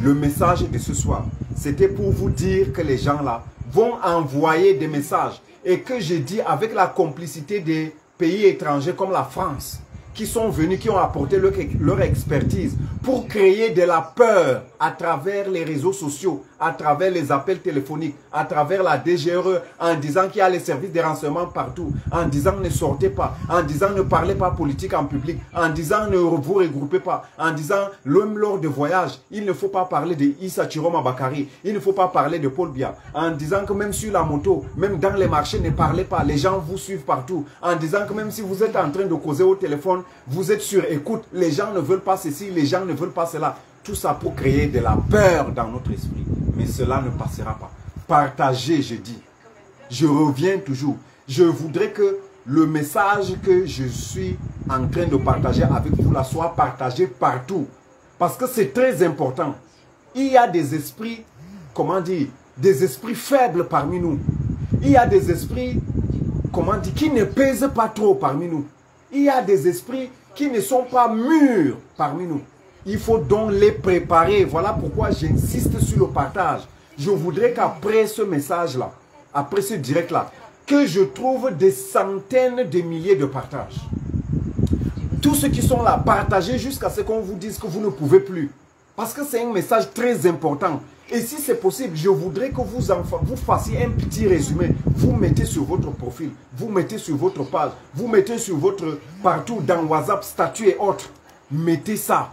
S1: Le message de ce soir, c'était pour vous dire que les gens-là vont envoyer des messages. Et que j'ai dit avec la complicité des pays étrangers comme la France, qui sont venus, qui ont apporté leur expertise pour créer de la peur à travers les réseaux sociaux, à travers les appels téléphoniques, à travers la DGRE, en disant qu'il y a les services de renseignement partout, en disant ne sortez pas, en disant ne parlez pas politique en public, en disant ne vous regroupez pas, en disant l'homme lors de voyage, il ne faut pas parler de Issa Chiroma Bakari, il ne faut pas parler de Paul Biya, en disant que même sur la moto, même dans les marchés, ne parlez pas, les gens vous suivent partout, en disant que même si vous êtes en train de causer au téléphone, vous êtes sur écoute, les gens ne veulent pas ceci, les gens ne veulent pas cela. Tout ça pour créer de la peur dans notre esprit. Mais cela ne passera pas. Partagez, je dis. Je reviens toujours. Je voudrais que le message que je suis en train de partager avec vous là soit partagé partout. Parce que c'est très important. Il y a des esprits, comment dire, des esprits faibles parmi nous. Il y a des esprits, comment dire, qui ne pèsent pas trop parmi nous. Il y a des esprits qui ne sont pas mûrs parmi nous. Il faut donc les préparer. Voilà pourquoi j'insiste sur le partage. Je voudrais qu'après ce message-là, après ce direct-là, que je trouve des centaines de milliers de partages. Tous ceux qui sont là, partagez jusqu'à ce qu'on vous dise que vous ne pouvez plus. Parce que c'est un message très important. Et si c'est possible, je voudrais que vous fassiez un petit résumé. Vous mettez sur votre profil, vous mettez sur votre page, vous mettez sur votre partout dans WhatsApp, statut et autres. Mettez ça.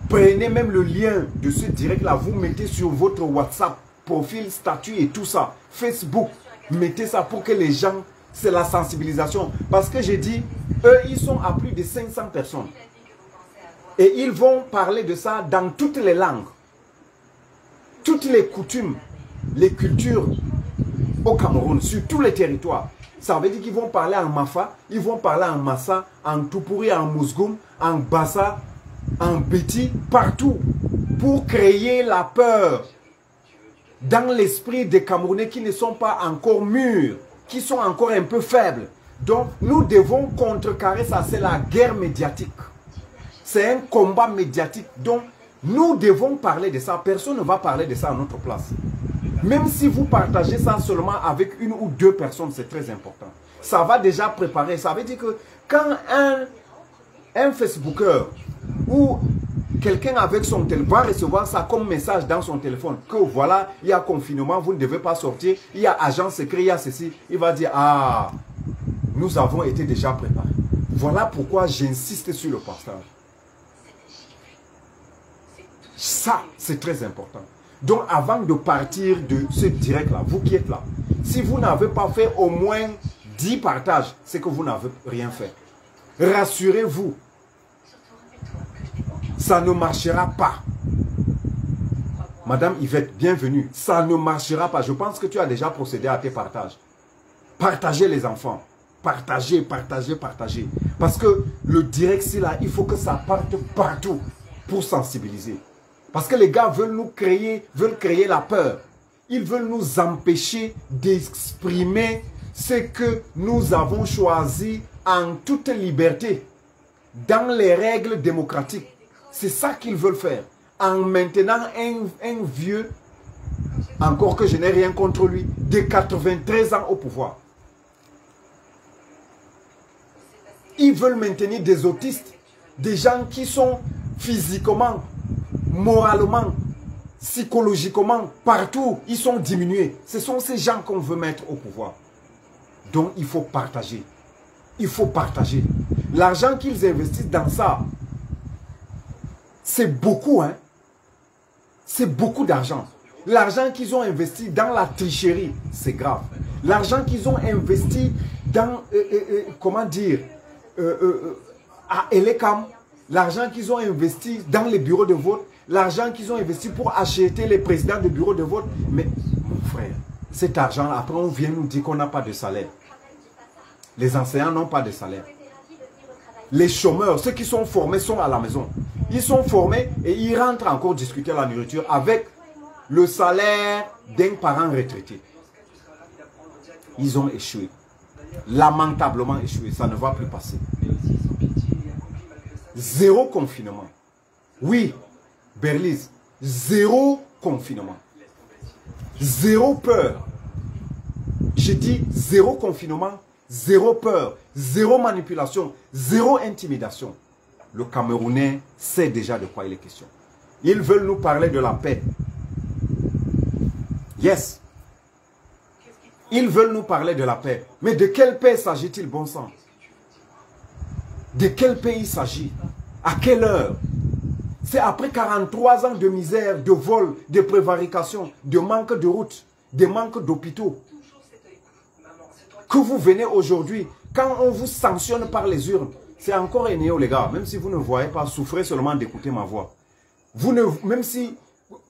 S1: Prenez même le lien de ce direct-là, vous mettez sur votre WhatsApp, profil, statut et tout ça. Facebook, mettez ça pour que les gens, c'est la sensibilisation. Parce que j'ai dit, eux, ils sont à plus de 500 personnes. Et ils vont parler de ça dans toutes les langues. Toutes les coutumes, les cultures au Cameroun, sur tous les territoires. Ça veut dire qu'ils vont parler en Mafa, ils vont parler en Massa, en Tupuri, en Mousgoum, en Bassa, en Béti, partout, pour créer la peur dans l'esprit des Camerounais qui ne sont pas encore mûrs, qui sont encore un peu faibles. Donc, nous devons contrecarrer ça, c'est la guerre médiatique. C'est un combat médiatique. Donc, nous devons parler de ça. Personne ne va parler de ça à notre place. Même si vous partagez ça seulement avec une ou deux personnes, c'est très important. Ça va déjà préparer. Ça veut dire que quand un Facebooker ou quelqu'un avec son téléphone va recevoir ça comme message dans son téléphone, que voilà, il y a confinement, vous ne devez pas sortir, il y a agent secret, il y a ceci, il va dire, ah, nous avons été déjà préparés. Voilà pourquoi j'insiste sur le partage. Ça, c'est très important. Donc, avant de partir de ce direct-là, vous qui êtes là, si vous n'avez pas fait au moins 10 partages, c'est que vous n'avez rien fait. Rassurez-vous, ça ne marchera pas. Madame Yvette, bienvenue. Ça ne marchera pas. Je pense que tu as déjà procédé à tes partages. Partagez les enfants. Partagez, partagez, partagez. Parce que le direct, c'est là, il faut que ça parte partout pour sensibiliser. Parce que les gars veulent créer la peur. Ils veulent nous empêcher d'exprimer ce que nous avons choisi en toute liberté, dans les règles démocratiques. C'est ça qu'ils veulent faire. En maintenant un vieux, encore que je n'ai rien contre lui, de 93 ans au pouvoir. Ils veulent maintenir des autistes, des gens qui sont physiquement, moralement, psychologiquement, partout, ils sont diminués. Ce sont ces gens qu'on veut mettre au pouvoir. Donc il faut partager. Il faut partager. L'argent qu'ils investissent dans ça, c'est beaucoup, hein. C'est beaucoup d'argent. L'argent qu'ils ont investi dans la tricherie, c'est grave. L'argent qu'ils ont investi dans, comment dire, à Elekam, l'argent qu'ils ont investi dans les bureaux de vote, l'argent qu'ils ont investi pour acheter les présidents de bureaux de vote. Mais, mon frère, cet argent, après on vient nous dire qu'on n'a pas de salaire. Les enseignants n'ont pas de salaire. Les chômeurs, ceux qui sont formés sont à la maison. Ils sont formés et ils rentrent encore discuter la nourriture avec le salaire d'un parent retraité. Ils ont échoué. Lamentablement échoué. Ça ne va plus passer. Zéro confinement. Oui, Berlise, zéro confinement. Zéro peur. Je dis zéro confinement, zéro peur, zéro manipulation, zéro intimidation. Le Camerounais sait déjà de quoi il est question. Ils veulent nous parler de la paix. Yes. Ils veulent nous parler de la paix. Mais de quelle paix s'agit-il, bon sang? De quel pays s'agit? À quelle heure? C'est après 43 ans de misère, de vol, de prévarication, de manque de routes, de manque d'hôpitaux, que vous venez aujourd'hui, quand on vous sanctionne par les urnes, c'est encore un néo, les gars. Même si vous ne voyez pas, souffrez seulement d'écouter ma voix. Vous ne, même si,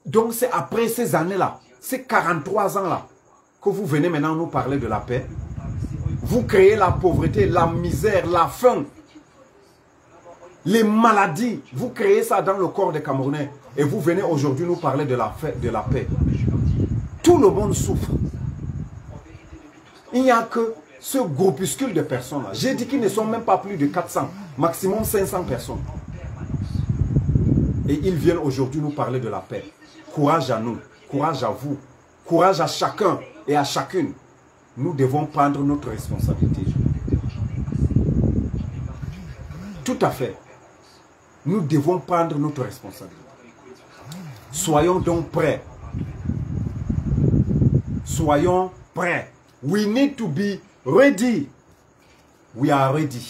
S1: donc c'est après ces années-là, ces 43 ans-là, que vous venez maintenant nous parler de la paix. Vous créez la pauvreté, la misère, la faim, les maladies. Vous créez ça dans le corps des Camerounais. Et vous venez aujourd'hui nous parler de la paix. Tout le monde souffre. Il n'y a que ce groupuscule de personnes-là. J'ai dit qu'ils ne sont même pas plus de 400, maximum 500 personnes. Et ils viennent aujourd'hui nous parler de la paix. Courage à nous, courage à vous, courage à chacun et à chacune. Nous devons prendre notre responsabilité. Tout à fait. Nous devons prendre notre responsabilité. Soyons donc prêts. Soyons prêts. We need to be ready. We are ready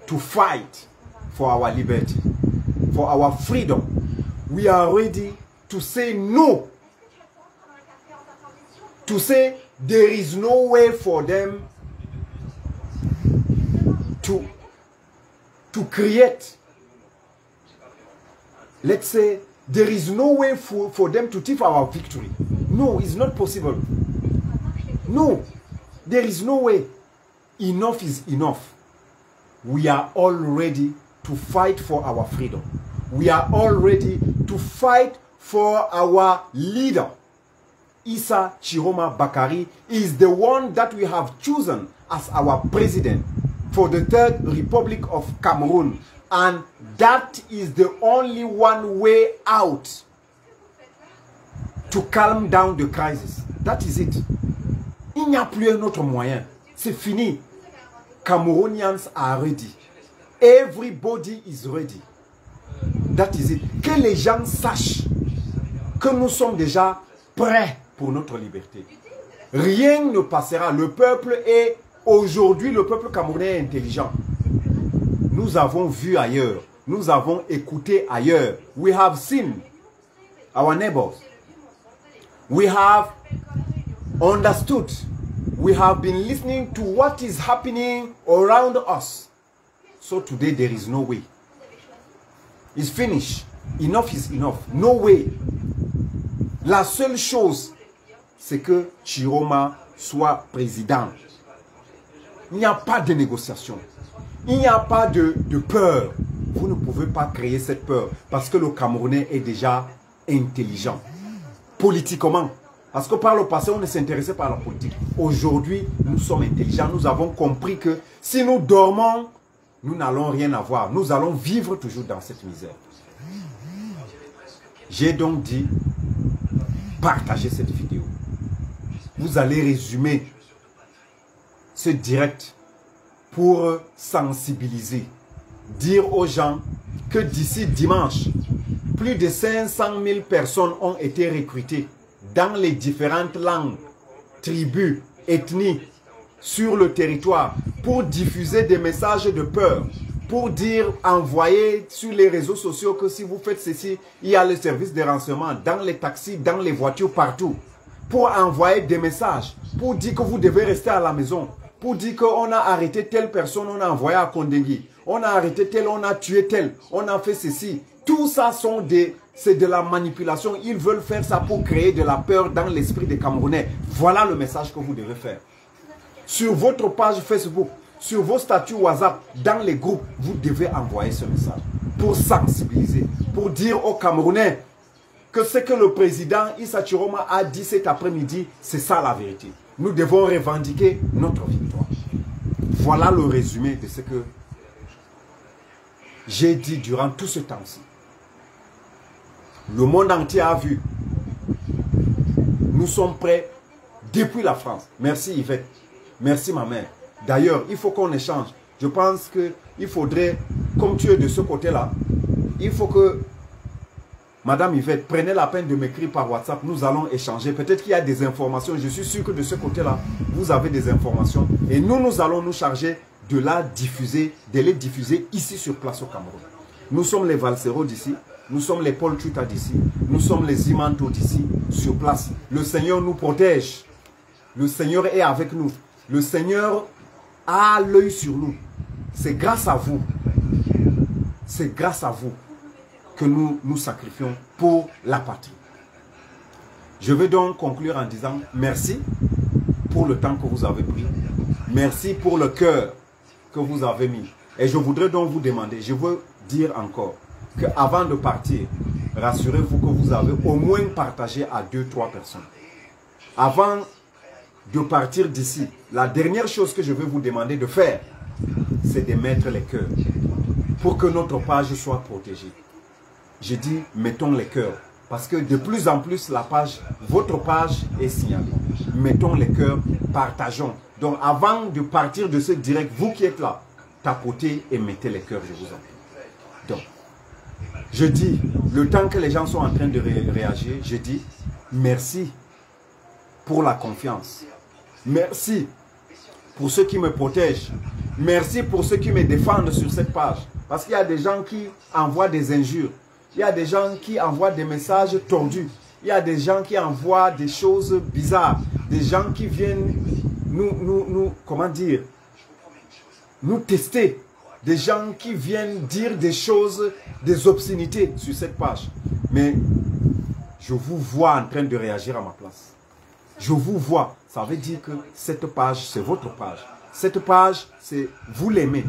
S1: to fight for our liberty, for our freedom. We are ready to say no. To say there is no way for them to create. Let's say there is no way for them to thief our victory. No, it's not possible. No, there is no way. Enough is enough. We are all ready to fight for our freedom. We are all ready to fight for our leader. Issa Chiroma Bakari is the one that we have chosen as our president for the Third Republic of Cameroon. And that is the only one way out to calm down the crisis. That is it. Il n'y a plus un autre moyen. C'est fini. Cameroonians are ready. Everybody is ready. That is it. Que les gens sachent que nous sommes déjà prêts pour notre liberté. Rien ne passera. Le peuple est aujourd'hui, le peuple camerounais est intelligent. Nous avons vu ailleurs. Nous avons écouté ailleurs. We have seen our neighbors. We have understood. We have been listening to what is happening around us. So today there is no way. It's finished. Enough is enough. No way. La seule chose, c'est que Chiroma soit président. Il n'y a pas de négociation. Il n'y a pas de peur. Vous ne pouvez pas créer cette peur parce que le Camerounais est déjà intelligent. Politiquement. Parce que par le passé, on ne s'intéressait pas à la politique. Aujourd'hui, nous sommes intelligents. Nous avons compris que si nous dormons, nous n'allons rien avoir. Nous allons vivre toujours dans cette misère. J'ai donc dit, partagez cette vidéo. Vous allez résumer ce direct pour sensibiliser. Dire aux gens que d'ici dimanche, plus de 500 000 personnes ont été recrutées dans les différentes langues, tribus, ethnies, sur le territoire, pour diffuser des messages de peur, pour dire, envoyer sur les réseaux sociaux que si vous faites ceci, il y a le service de renseignement dans les taxis, dans les voitures, partout, pour envoyer des messages, pour dire que vous devez rester à la maison, pour dire qu'on a arrêté telle personne, on a envoyé à Kondengui, on a arrêté tel, on a tué tel, on a fait ceci. Tout ça c'est de la manipulation. Ils veulent faire ça pour créer de la peur dans l'esprit des Camerounais. Voilà le message que vous devez faire. Sur votre page Facebook, sur vos statuts WhatsApp, dans les groupes, vous devez envoyer ce message pour sensibiliser, pour dire aux Camerounais que ce que le président Issa Chiroma a dit cet après-midi, c'est ça la vérité. Nous devons revendiquer notre victoire. Voilà le résumé de ce que j'ai dit durant tout ce temps-ci, le monde entier a vu. Nous sommes prêts depuis la France. Merci Yvette. Merci ma mère. D'ailleurs, il faut qu'on échange. Je pense qu'il faudrait, comme tu es de ce côté-là, il faut que Madame Yvette prenne la peine de m'écrire par WhatsApp. Nous allons échanger. Peut-être qu'il y a des informations. Je suis sûr que de ce côté-là, vous avez des informations. Et nous allons nous charger de les diffuser ici sur place au Cameroun. Nous sommes les Valseros d'ici. Nous sommes les Paul Tuta d'ici. Nous sommes les Imanto d'ici, sur place. Le Seigneur nous protège. Le Seigneur est avec nous. Le Seigneur a l'œil sur nous. C'est grâce à vous. C'est grâce à vous que nous nous sacrifions pour la patrie. Je vais donc conclure en disant merci pour le temps que vous avez pris. Merci pour le cœur que vous avez mis. Et je voudrais donc vous demander, je veux dire encore, qu'avant de partir, rassurez-vous que vous avez au moins partagé à 2-3 personnes. Avant de partir d'ici, la dernière chose que je vais vous demander de faire, c'est de mettre les cœurs pour que notre page soit protégée. J'ai dit, mettons les cœurs, parce que de plus en plus, votre page est signalée. Mettons les cœurs, partageons. Donc avant de partir de ce direct, vous qui êtes là, tapotez et mettez les cœurs, je vous en prie. Donc, je dis, le temps que les gens sont en train de réagir, je dis, merci pour la confiance. Merci pour ceux qui me protègent. Merci pour ceux qui me défendent sur cette page. Parce qu'il y a des gens qui envoient des injures. Il y a des gens qui envoient des messages tordus. Il y a des gens qui envoient des choses bizarres. Des gens qui viennent comment dire, nous tester. Des gens qui viennent dire des choses, des obscénités sur cette page. Mais je vous vois en train de réagir à ma place. Je vous vois. Ça veut dire que cette page, c'est votre page. Cette page, c'est vous l'aimez.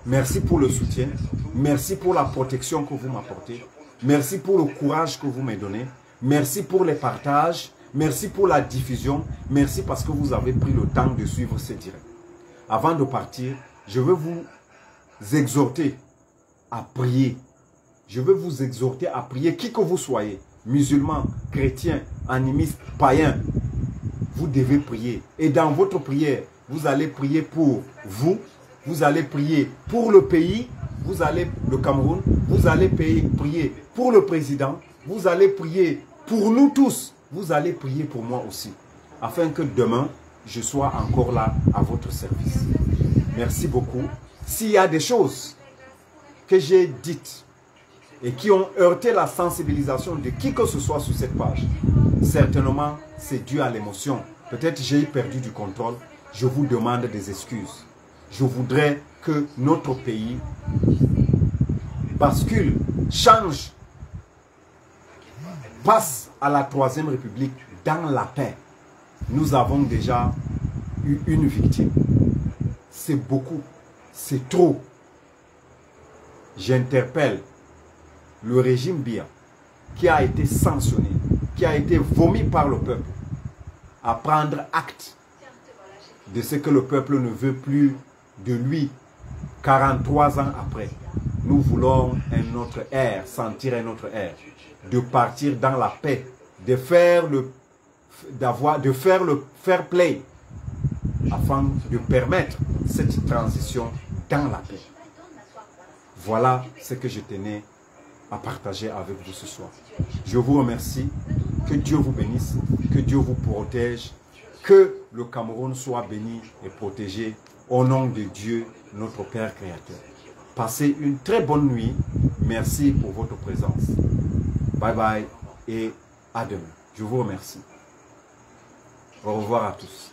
S1: Merci pour le soutien. Merci pour la protection que vous m'apportez. Merci pour le courage que vous me donnez. Merci pour les partages. Merci pour la diffusion. Merci parce que vous avez pris le temps de suivre ce direct. Avant de partir, je veux vous exhorter à prier. Je veux vous exhorter à prier, qui que vous soyez, musulmans, chrétiens, animistes, païens. Vous devez prier. Et dans votre prière, vous allez prier pour vous. Vous allez prier pour le pays. Le Cameroun. Vous allez prier pour le président. Vous allez prier pour nous tous. Vous allez prier pour moi aussi. Afin que demain, je sois encore là à votre service. Merci beaucoup. S'il y a des choses que j'ai dites et qui ont heurté la sensibilisation de qui que ce soit sur cette page, certainement c'est dû à l'émotion. Peut-être j'ai perdu du contrôle. Je vous demande des excuses. Je voudrais que notre pays bascule, change, passe à la 3e République dans la paix. Nous avons déjà eu une victime. C'est beaucoup, c'est trop. J'interpelle le régime Biya, qui a été sanctionné, qui a été vomi par le peuple, à prendre acte de ce que le peuple ne veut plus de lui 43 ans après. Nous voulons un autre air, sentir un autre air, de partir dans la paix, de faire le fair play, afin de permettre cette transition dans la paix. Voilà ce que je tenais à partager avec vous ce soir. Je vous remercie. Que Dieu vous bénisse, que Dieu vous protège, que le Cameroun soit béni et protégé au nom de Dieu, notre Père Créateur. Passez une très bonne nuit. Merci pour votre présence. Bye bye et à demain. Je vous remercie. Au revoir à tous.